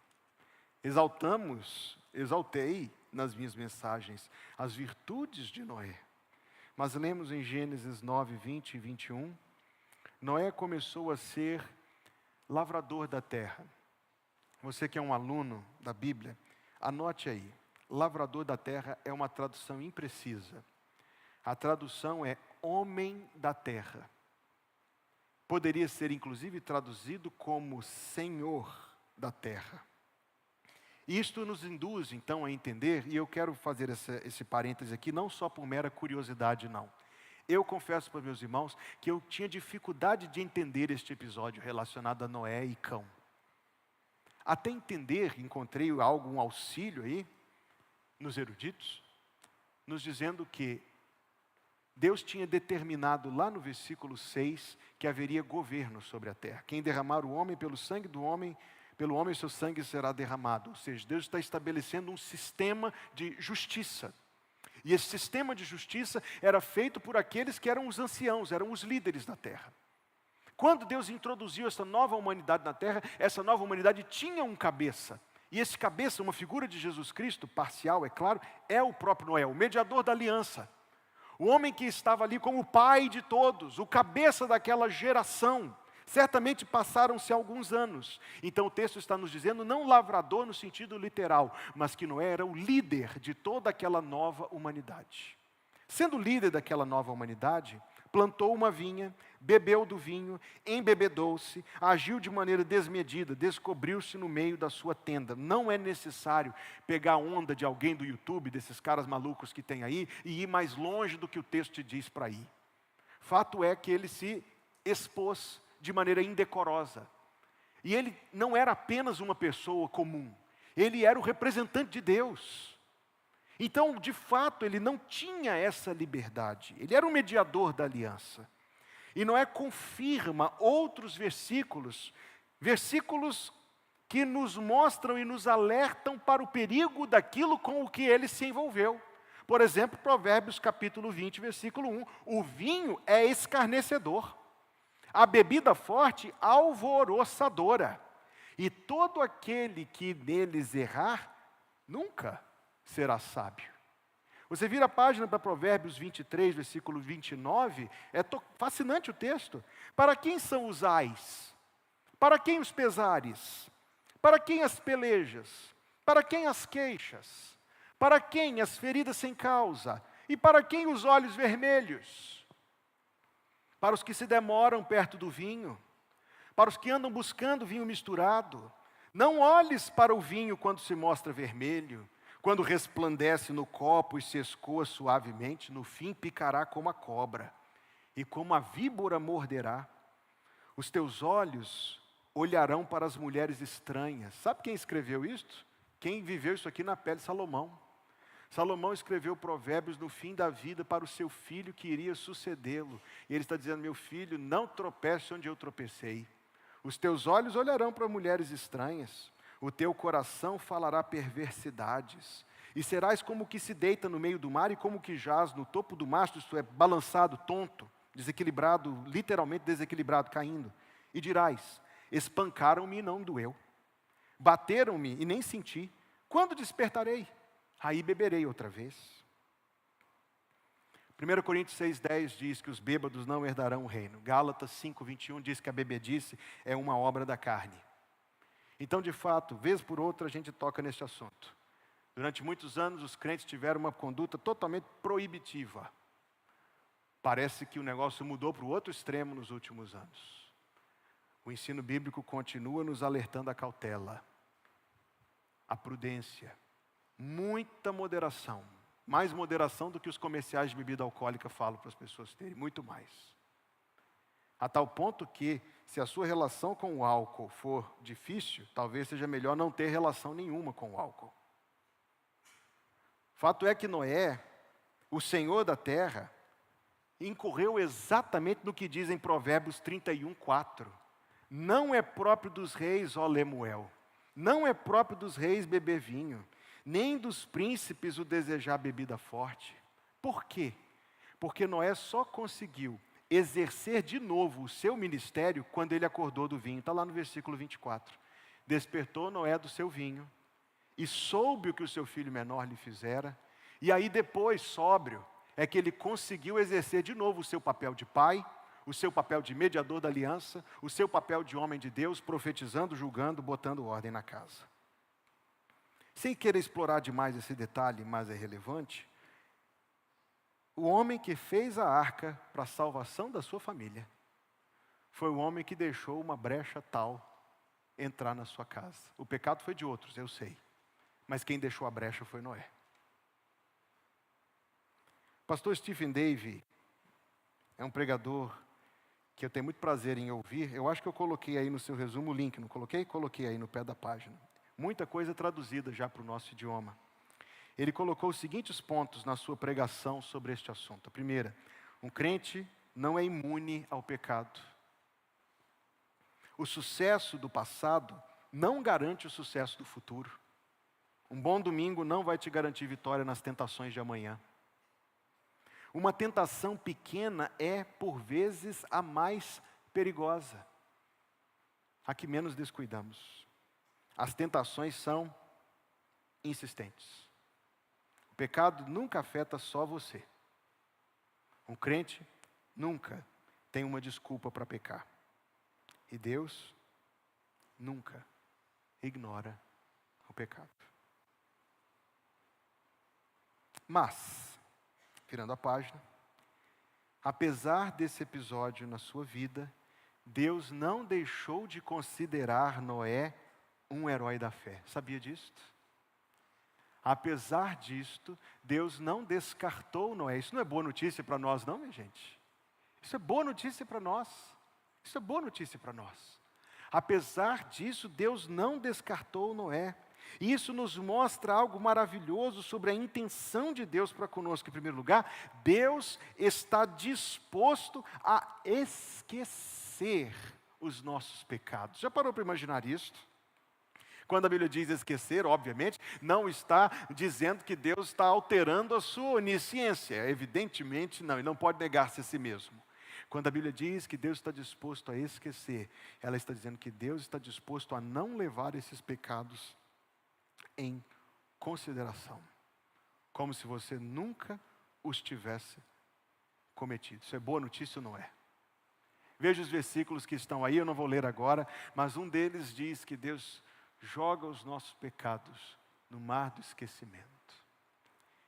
Exaltei nas minhas mensagens as virtudes de Noé. Mas lemos em Gênesis 9, 20 e 21, Noé começou a ser lavrador da terra. Você que é um aluno da Bíblia, anote aí. Lavrador da terra é uma tradução imprecisa. A tradução é homem da terra. Poderia ser inclusive traduzido como senhor da terra. Isto nos induz então a entender, e eu quero fazer esse parêntese aqui, não só por mera curiosidade não. Eu confesso para os meus irmãos que eu tinha dificuldade de entender este episódio relacionado a Noé e cão. Até entender, encontrei algum auxílio aí, nos eruditos, nos dizendo que Deus tinha determinado lá no versículo 6 que haveria governo sobre a terra. Quem derramar o homem pelo sangue do homem, pelo homem seu sangue será derramado. Ou seja, Deus está estabelecendo um sistema de justiça. E esse sistema de justiça era feito por aqueles que eram os anciãos, eram os líderes da terra. Quando Deus introduziu essa nova humanidade na terra, essa nova humanidade tinha um cabeça. E esse cabeça, uma figura de Jesus Cristo, parcial, é claro, é o próprio Noé, o mediador da aliança. O homem que estava ali como o pai de todos, o cabeça daquela geração. Certamente passaram-se alguns anos. Então o texto está nos dizendo, não lavrador no sentido literal, mas que Noé era o líder de toda aquela nova humanidade. Sendo líder daquela nova humanidade, plantou uma vinha, bebeu do vinho, embebedou-se, agiu de maneira desmedida, descobriu-se no meio da sua tenda. Não é necessário pegar a onda de alguém do YouTube, desses caras malucos que tem aí, e ir mais longe do que o texto te diz para ir. Fato é que ele se expôs de maneira indecorosa. E ele não era apenas uma pessoa comum, ele era o representante de Deus. Então, de fato, ele não tinha essa liberdade. Ele era o mediador da aliança. E Noé confirma outros versículos que nos mostram e nos alertam para o perigo daquilo com o que ele se envolveu. Por exemplo, Provérbios capítulo 20, versículo 1. O vinho é escarnecedor, a bebida forte alvoroçadora. E todo aquele que neles errar, nunca será sábio. Você vira a página para Provérbios 23, versículo 29, é fascinante o texto. Para quem são os ais? Para quem os pesares? Para quem as pelejas? Para quem as queixas? Para quem as feridas sem causa? E para quem os olhos vermelhos? Para os que se demoram perto do vinho? Para os que andam buscando vinho misturado? Não olhes para o vinho quando se mostra vermelho, quando resplandece no copo e se escoa suavemente, no fim picará como a cobra, e como a víbora morderá. Os teus olhos olharão para as mulheres estranhas. Sabe quem escreveu isto? Quem viveu isso aqui na pele? Salomão. Salomão escreveu Provérbios no fim da vida para o seu filho que iria sucedê-lo. E ele está dizendo, meu filho, não tropece onde eu tropecei. Os teus olhos olharão para mulheres estranhas. O teu coração falará perversidades, e serás como o que se deita no meio do mar e como o que jaz no topo do mastro, isto é, balançado, tonto, desequilibrado, literalmente desequilibrado, caindo. E dirás, espancaram-me e não doeu, bateram-me e nem senti. Quando despertarei? Aí beberei outra vez. 1 Coríntios 6,10 diz que os bêbados não herdarão o reino. Gálatas 5,21 diz que a bebedice é uma obra da carne. Então, de fato, vez por outra a gente toca nesse assunto. Durante muitos anos os crentes tiveram uma conduta totalmente proibitiva. Parece que o negócio mudou para o outro extremo nos últimos anos. O ensino bíblico continua nos alertando a cautela, a prudência, muita moderação. Mais moderação do que os comerciais de bebida alcoólica falam para as pessoas terem, muito mais. A tal ponto que, se a sua relação com o álcool for difícil, talvez seja melhor não ter relação nenhuma com o álcool. Fato é que Noé, o Senhor da terra, incorreu exatamente no que diz em Provérbios 31:4. Não é próprio dos reis, ó Lemuel, não é próprio dos reis beber vinho, nem dos príncipes o desejar bebida forte. Por quê? Porque Noé só conseguiu exercer de novo o seu ministério quando ele acordou do vinho. Está lá no versículo 24. Despertou Noé do seu vinho e soube o que o seu filho menor lhe fizera. E aí depois, sóbrio, é que ele conseguiu exercer de novo o seu papel de pai, o seu papel de mediador da aliança, o seu papel de homem de Deus, profetizando, julgando, botando ordem na casa. Sem querer explorar demais esse detalhe, mas é relevante, o homem que fez a arca para a salvação da sua família foi o homem que deixou uma brecha tal entrar na sua casa. O pecado foi de outros, eu sei, mas quem deixou a brecha foi Noé. Pastor Stephen Davey é um pregador que eu tenho muito prazer em ouvir. Eu acho que eu coloquei aí no seu resumo o link, não coloquei? Coloquei aí no pé da página. Muita coisa traduzida já para o nosso idioma. Ele colocou os seguintes pontos na sua pregação sobre este assunto. A primeira, um crente não é imune ao pecado. O sucesso do passado não garante o sucesso do futuro. Um bom domingo não vai te garantir vitória nas tentações de amanhã. Uma tentação pequena é, por vezes, a mais perigosa, a que menos descuidamos. As tentações são insistentes. O pecado nunca afeta só você. Um crente nunca tem uma desculpa para pecar. E Deus nunca ignora o pecado. Mas, virando a página, apesar desse episódio na sua vida, Deus não deixou de considerar Noé um herói da fé. Sabia disso? Apesar disto, Deus não descartou Noé. Isso não é boa notícia para nós, não, minha gente? Isso é boa notícia para nós. Isso é boa notícia para nós. Apesar disso, Deus não descartou Noé. E isso nos mostra algo maravilhoso sobre a intenção de Deus para conosco. Em primeiro lugar, Deus está disposto a esquecer os nossos pecados. Já parou para imaginar isso? Quando a Bíblia diz esquecer, obviamente, não está dizendo que Deus está alterando a sua onisciência. Evidentemente não, ele não pode negar-se a si mesmo. Quando a Bíblia diz que Deus está disposto a esquecer, ela está dizendo que Deus está disposto a não levar esses pecados em consideração, como se você nunca os tivesse cometido. Isso é boa notícia ou não é? Veja os versículos que estão aí, eu não vou ler agora, mas um deles diz que Deus joga os nossos pecados no mar do esquecimento.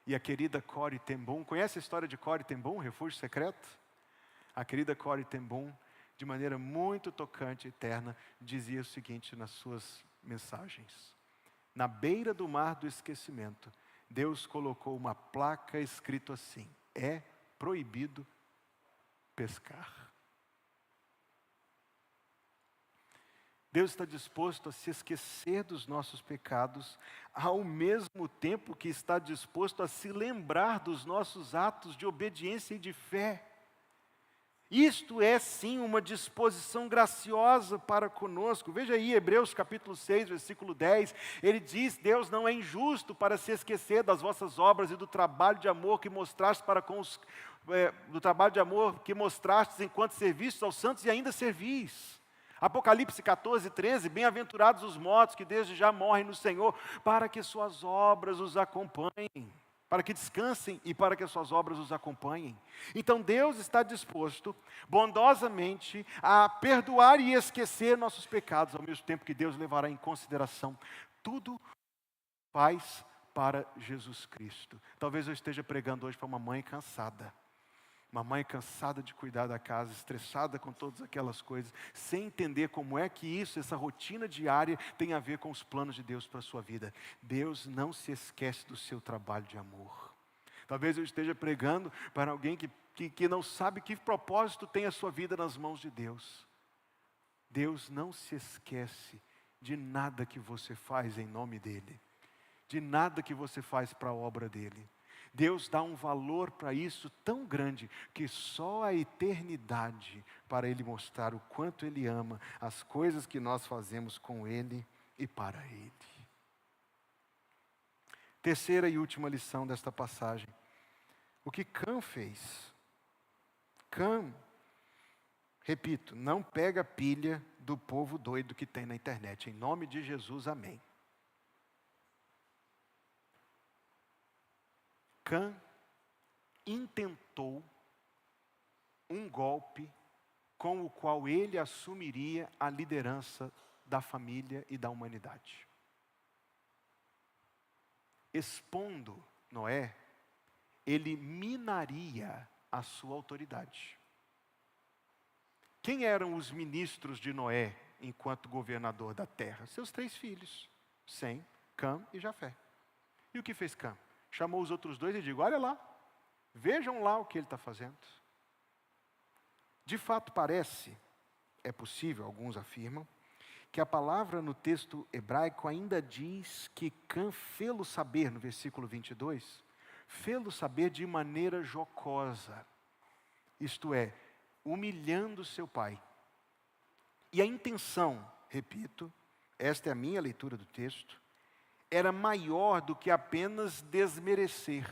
E a querida Corrie ten Boom, conhece a história de Corrie ten Boom, Refúgio Secreto? A querida Corrie ten Boom, de maneira muito tocante e eterna, dizia o seguinte nas suas mensagens: na beira do mar do esquecimento, Deus colocou uma placa escrito assim: é proibido pescar. Deus está disposto a se esquecer dos nossos pecados, ao mesmo tempo que está disposto a se lembrar dos nossos atos de obediência e de fé. Isto é sim uma disposição graciosa para conosco. Veja aí Hebreus capítulo 6, versículo 10. Ele diz: Deus não é injusto para se esquecer das vossas obras e do trabalho de amor que mostrastes para com os do trabalho de amor que mostrastes enquanto servistes aos santos e ainda servis. Apocalipse 14, 13, bem-aventurados os mortos que desde já morrem no Senhor, para que suas obras os acompanhem, para que descansem e para que suas obras os acompanhem. Então Deus está disposto, bondosamente, a perdoar e esquecer nossos pecados, ao mesmo tempo que Deus levará em consideração tudo faz para Jesus Cristo. Talvez eu esteja pregando hoje para uma mãe cansada. Uma mãe cansada de cuidar da casa, estressada com todas aquelas coisas, sem entender como é que isso, essa rotina diária, tem a ver com os planos de Deus para a sua vida. Deus não se esquece do seu trabalho de amor. Talvez eu esteja pregando para alguém que não sabe que propósito tem a sua vida nas mãos de Deus. Deus não se esquece de nada que você faz em nome dEle, de nada que você faz para a obra dEle. Deus dá um valor para isso tão grande que só a eternidade para Ele mostrar o quanto Ele ama as coisas que nós fazemos com Ele e para Ele. Terceira e última lição desta passagem. O que Cã fez? Cã Repito, não pega pilha do povo doido que tem na internet. Em nome de Jesus, amém. Cã intentou um golpe com o qual ele assumiria a liderança da família e da humanidade. Expondo Noé, ele minaria a sua autoridade. Quem eram os ministros de Noé enquanto governador da terra? Seus 3 filhos, Sem, Cã e Jafé. E o que fez Cã? Chamou os outros 2 e disse: olha lá, vejam lá o que ele está fazendo. De fato parece, é possível, alguns afirmam, que a palavra no texto hebraico ainda diz que Cã fê-lo saber, no versículo 22, fê-lo saber de maneira jocosa, isto é, humilhando seu pai. E a intenção, repito, esta é a minha leitura do texto, era maior do que apenas desmerecer.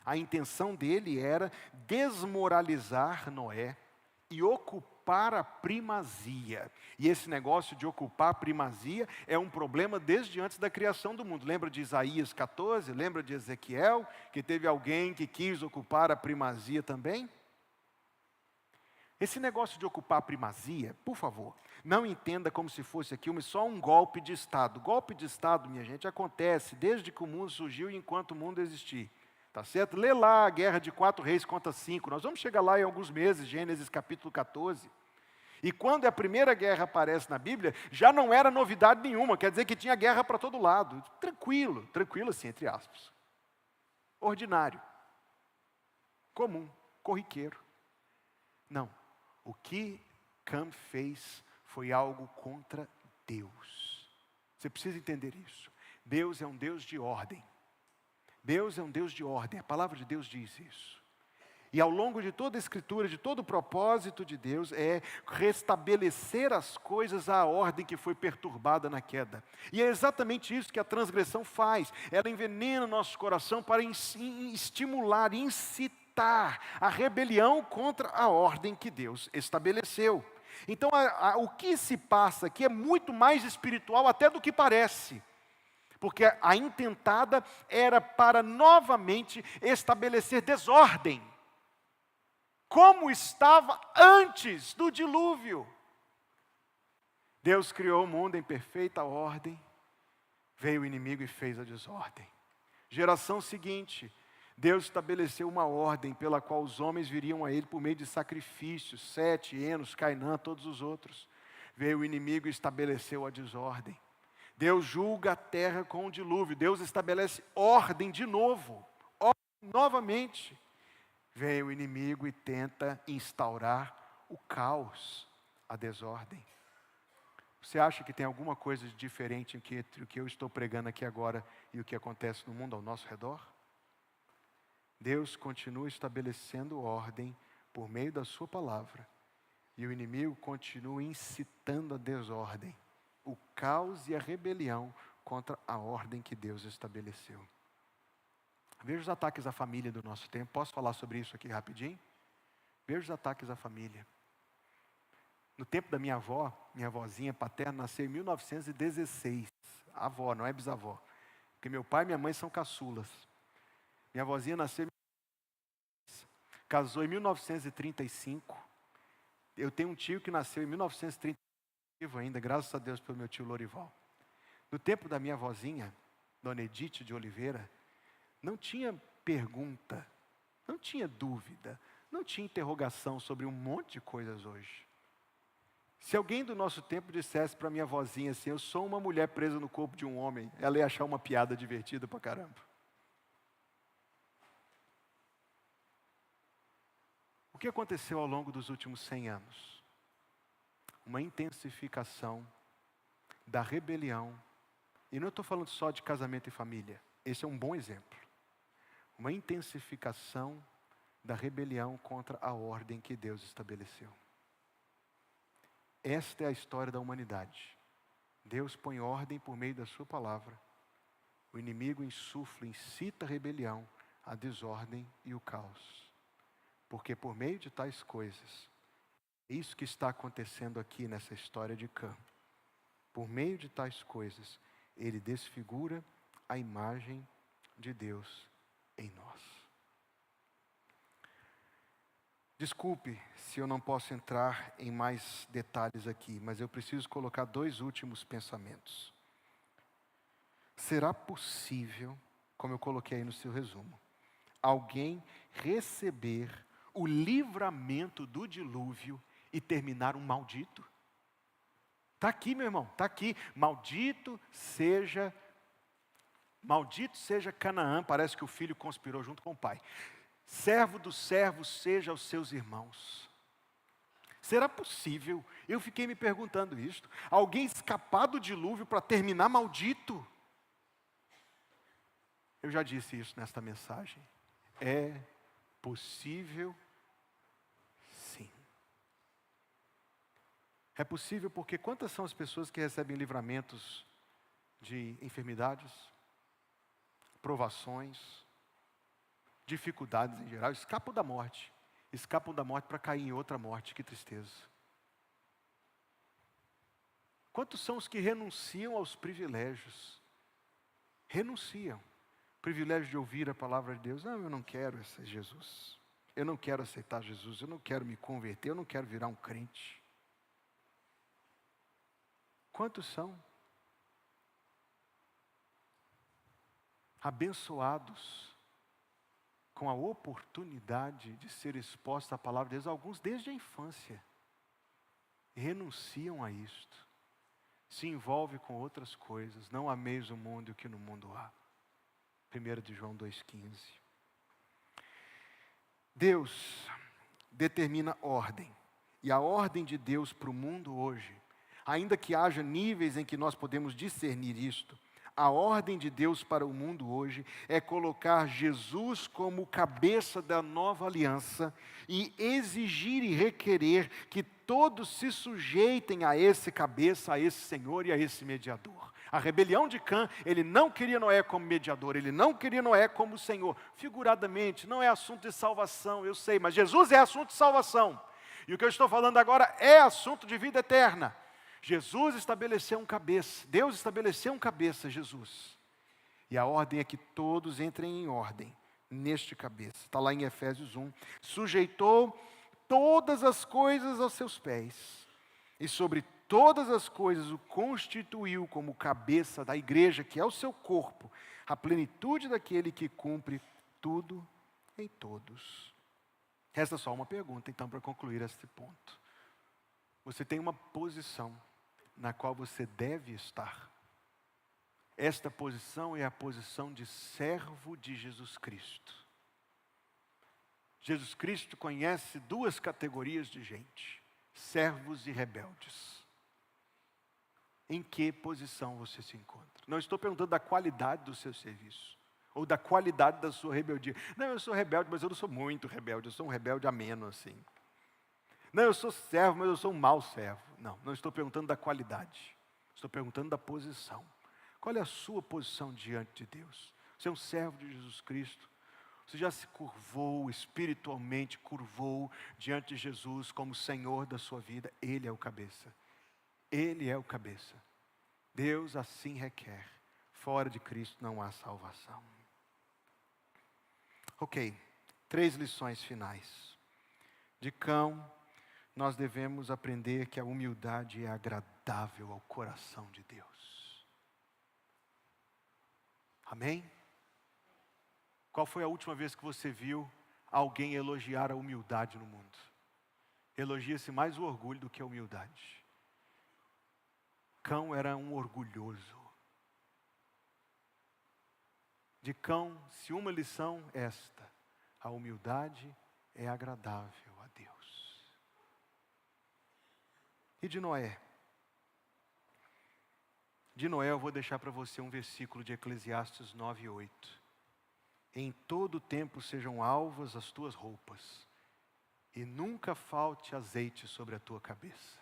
A intenção dele era desmoralizar Noé e ocupar a primazia. E esse negócio de ocupar a primazia é um problema desde antes da criação do mundo. Lembra de Isaías 14? Lembra de Ezequiel? Que teve alguém que quis ocupar a primazia também? Esse negócio de ocupar a primazia, por favor, não entenda como se fosse aqui só um golpe de Estado. Golpe de Estado, minha gente, acontece desde que o mundo surgiu e enquanto o mundo existir. Tá certo? Lê lá a guerra de 4 reis contra 5. Nós vamos chegar lá em alguns meses, Gênesis capítulo 14. E quando a primeira guerra aparece na Bíblia, já não era novidade nenhuma. Quer dizer que tinha guerra para todo lado. Tranquilo, tranquilo assim, entre aspas. Ordinário. Comum, corriqueiro. Não. O que Cã fez foi algo contra Deus. Você precisa entender isso. Deus é um Deus de ordem. Deus é um Deus de ordem. A palavra de Deus diz isso. E ao longo de toda a Escritura, de todo o propósito de Deus, é restabelecer as coisas à ordem que foi perturbada na queda. E é exatamente isso que a transgressão faz. Ela envenena o nosso coração para estimular, incitar a rebelião contra a ordem que Deus estabeleceu. Então, o que se passa aqui é muito mais espiritual até do que parece. Porque a intentada era para novamente estabelecer desordem, como estava antes do dilúvio. Deus criou o mundo em perfeita ordem, veio o inimigo e fez a desordem. Geração seguinte, Deus estabeleceu uma ordem pela qual os homens viriam a Ele por meio de sacrifícios, Sete, Enos, Cainã, todos os outros. Veio o inimigo e estabeleceu a desordem. Deus julga a terra com o dilúvio. Deus estabelece ordem de novo. Ordem novamente. Vem o inimigo e tenta instaurar o caos, a desordem. Você acha que tem alguma coisa de diferente entre o que eu estou pregando aqui agora e o que acontece no mundo ao nosso redor? Deus continua estabelecendo ordem por meio da sua palavra. E o inimigo continua incitando a desordem, o caos e a rebelião contra a ordem que Deus estabeleceu. Veja os ataques à família do nosso tempo. Posso falar sobre isso aqui rapidinho? Veja os ataques à família. No tempo da minha avó, minha avózinha paterna nasceu em 1916. A avó, não é bisavó. Porque meu pai e minha mãe são caçulas. Minha avózinha nasceu em 1916. Casou em 1935. Eu tenho um tio que nasceu em 1935 ainda, graças a Deus pelo meu tio Lorival. No tempo da minha avózinha, Dona Edith de Oliveira, não tinha pergunta, não tinha dúvida, não tinha interrogação sobre um monte de coisas hoje. Se alguém do nosso tempo dissesse para minha avózinha assim, eu sou uma mulher presa no corpo de um homem, ela ia achar uma piada divertida pra caramba. O que aconteceu ao longo dos últimos 100 anos? Uma intensificação da rebelião. E não estou falando só de casamento e família. Esse é um bom exemplo. Uma intensificação da rebelião contra a ordem que Deus estabeleceu. Esta é a história da humanidade. Deus põe ordem por meio da sua palavra. O inimigo insufla, incita a rebelião, a desordem e o caos. Porque por meio de tais coisas, É isso que está acontecendo aqui nessa história de Cã. Por meio de tais coisas, ele desfigura a imagem de Deus em nós. Desculpe se eu não posso entrar em mais detalhes aqui, mas eu preciso colocar 2 últimos pensamentos. Será possível, como eu coloquei aí no seu resumo, alguém receber o livramento do dilúvio e terminar um maldito? Está aqui, meu irmão, está aqui. Maldito seja Canaã, parece que o filho conspirou junto com o pai. Servo dos servos seja aos seus irmãos. Será possível? Eu fiquei me perguntando isto. Alguém escapar do dilúvio para terminar maldito? Eu já disse isso nesta mensagem. É possível, sim. É possível porque quantas são as pessoas que recebem livramentos de enfermidades, provações, dificuldades em geral, escapam da morte para cair em outra morte, que tristeza. Quantos são os que renunciam aos privilégios? Renunciam. Privilégio de ouvir a palavra de Deus. Não, eu não quero esse Jesus. Eu não quero aceitar Jesus, eu não quero me converter, eu não quero virar um crente. Quantos são? Abençoados com a oportunidade de ser exposta à palavra de Deus, alguns desde a infância, renunciam a isto, se envolvem com outras coisas, não ameis o mundo e o que no mundo há. 1 de João 2,15. Deus determina ordem, e a ordem de Deus para o mundo hoje, ainda que haja níveis em que nós podemos discernir isto, a ordem de Deus para o mundo hoje é colocar Jesus como cabeça da nova aliança e exigir e requerer que todos se sujeitem a esse cabeça, a esse Senhor e a esse mediador. A rebelião de Cã, ele não queria Noé como mediador, ele não queria Noé como Senhor. Figuradamente, não é assunto de salvação, eu sei, mas Jesus é assunto de salvação. E o que eu estou falando agora é assunto de vida eterna. Jesus estabeleceu um cabeça, Deus estabeleceu um cabeça, Jesus. E a ordem é que todos entrem em ordem neste cabeça. Está lá em Efésios 1. Sujeitou todas as coisas aos seus pés. E sobre todas as coisas o constituiu como cabeça da igreja, que é o seu corpo, a plenitude daquele que cumpre tudo em todos. Resta só uma pergunta, então, para concluir este ponto. Você tem uma posição na qual você deve estar. Esta posição é a posição de servo de Jesus Cristo. Jesus Cristo conhece 2 categorias de gente: servos e rebeldes. Em que posição você se encontra? Não estou perguntando da qualidade do seu serviço, ou da qualidade da sua rebeldia. Não, eu sou rebelde, mas eu não sou muito rebelde, eu sou um rebelde ameno assim. Não, eu sou servo, mas eu sou um mau servo. Não, não estou perguntando da qualidade. Estou perguntando da posição. Qual é a sua posição diante de Deus? Você é um servo de Jesus Cristo? Você já se curvou, espiritualmente curvou diante de Jesus como Senhor da sua vida? Ele é o cabeça. Ele é o cabeça. Deus assim requer. Fora de Cristo não há salvação. Ok, 3 lições finais. De Cão, nós devemos aprender que a humildade é agradável ao coração de Deus. Amém? Qual foi a última vez que você viu alguém elogiar a humildade no mundo? Elogia-se mais o orgulho do que a humildade. Cão era um orgulhoso. De Cão, se uma lição esta: a humildade é agradável a Deus. E de Noé? De Noé eu vou deixar para você um versículo de Eclesiastes 9:8. Em todo tempo sejam alvas as tuas roupas, e nunca falte azeite sobre a tua cabeça.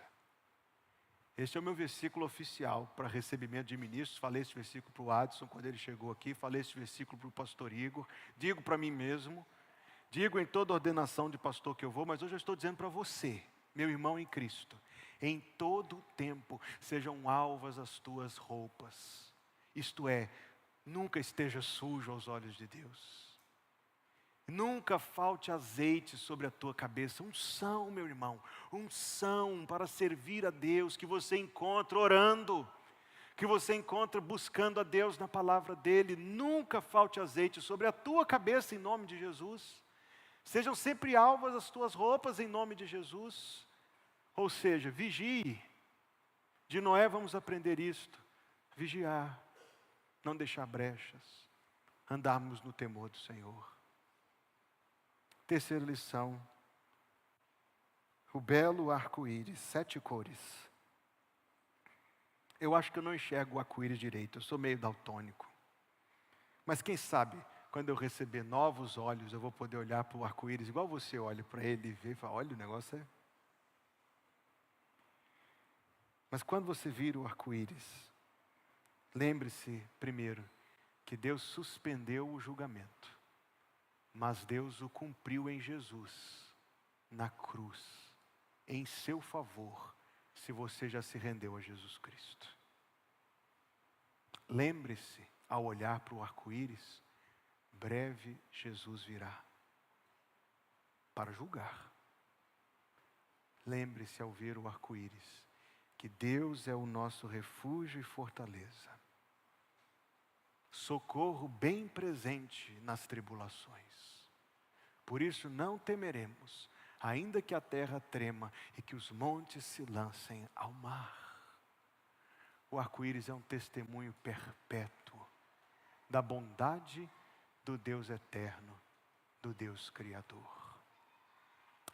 Este é o meu versículo oficial para recebimento de ministros. Falei esse versículo para o Adson quando ele chegou aqui, falei esse versículo para o pastor Igor, digo para mim mesmo, digo em toda ordenação de pastor que eu vou, mas hoje eu estou dizendo para você. meu irmão em Cristo, em todo o tempo sejam alvas as tuas roupas. Isto é, nunca esteja sujo aos olhos de Deus. Nunca falte azeite sobre a tua cabeça. Unção, meu irmão, unção para servir a Deus, que você encontra orando, que você encontra buscando a Deus na palavra dEle. Nunca falte azeite sobre a tua cabeça em nome de Jesus. Sejam sempre alvas as tuas roupas em nome de Jesus. Ou seja, vigie. De Noé vamos aprender isto. Vigiar, não deixar brechas, andarmos no temor do Senhor. Terceira lição, o belo arco-íris, 7 cores. Eu acho que eu não enxergo o arco-íris direito, eu sou meio daltônico. Mas quem sabe, quando eu receber novos olhos, eu vou poder olhar para o arco-íris, igual você olha para ele e vê e fala, olha, o negócio é... Mas quando você vira o arco-íris, lembre-se, primeiro, que Deus suspendeu o julgamento. Mas Deus o cumpriu em Jesus, na cruz, em seu favor, se você já se rendeu a Jesus Cristo. Lembre-se, ao olhar para o arco-íris, breve Jesus virá para julgar. Lembre-se, ao ver o arco-íris, que Deus é o nosso refúgio e fortaleza, socorro bem presente nas tribulações. Por isso não temeremos, ainda que a terra trema e que os montes se lancem ao mar. O arco-íris é um testemunho perpétuo da bondade do Deus eterno, do Deus Criador.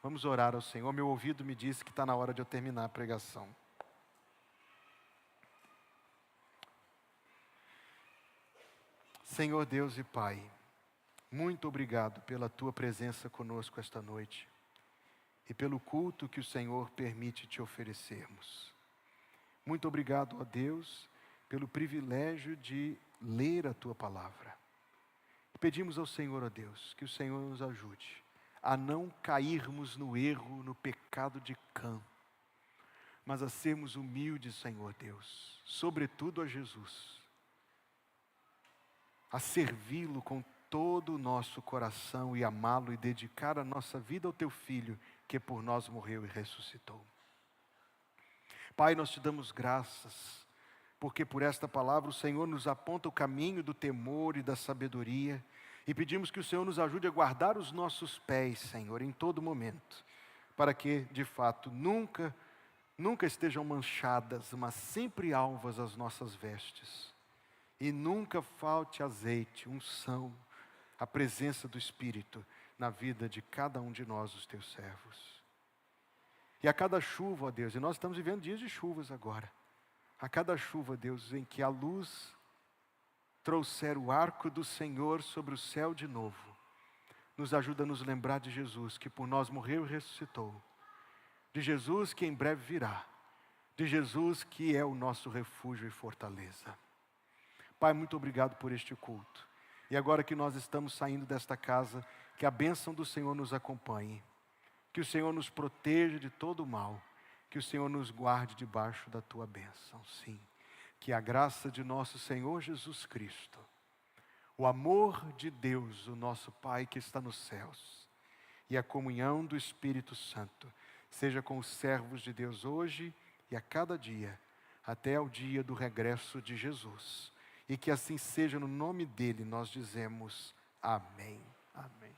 Vamos orar ao Senhor. Meu ouvido me disse que está na hora de eu terminar a pregação. Senhor Deus e Pai, muito obrigado pela Tua presença conosco esta noite e pelo culto que o Senhor permite te oferecermos. Muito obrigado, ó Deus, pelo privilégio de ler a Tua palavra. Pedimos ao Senhor, ó Deus, que o Senhor nos ajude a não cairmos no erro, no pecado de Cã, mas a sermos humildes, Senhor Deus, sobretudo a Jesus, a servi-lo com todo o nosso coração e amá-lo e dedicar a nossa vida ao Teu Filho, que por nós morreu e ressuscitou. Pai, nós te damos graças, porque por esta palavra o Senhor nos aponta o caminho do temor e da sabedoria, e pedimos que o Senhor nos ajude a guardar os nossos pés, Senhor, em todo momento, para que, de fato, nunca estejam manchadas, mas sempre alvas as nossas vestes, e nunca falte azeite, unção, a presença do Espírito na vida de cada um de nós, os Teus servos. E a cada chuva, ó Deus, e nós estamos vivendo dias de chuvas agora, a cada chuva, Deus, em que a luz trouxer o arco do Senhor sobre o céu de novo, nos ajuda a nos lembrar de Jesus, que por nós morreu e ressuscitou, de Jesus que em breve virá, de Jesus que é o nosso refúgio e fortaleza. Pai, muito obrigado por este culto. E agora que nós estamos saindo desta casa, que a bênção do Senhor nos acompanhe, que o Senhor nos proteja de todo o mal, que o Senhor nos guarde debaixo da Tua bênção, sim. Que a graça de nosso Senhor Jesus Cristo, o amor de Deus, o nosso Pai que está nos céus, e a comunhão do Espírito Santo, seja com os servos de Deus hoje e a cada dia, até ao dia do regresso de Jesus. E que assim seja, no nome dele nós dizemos amém. Amém.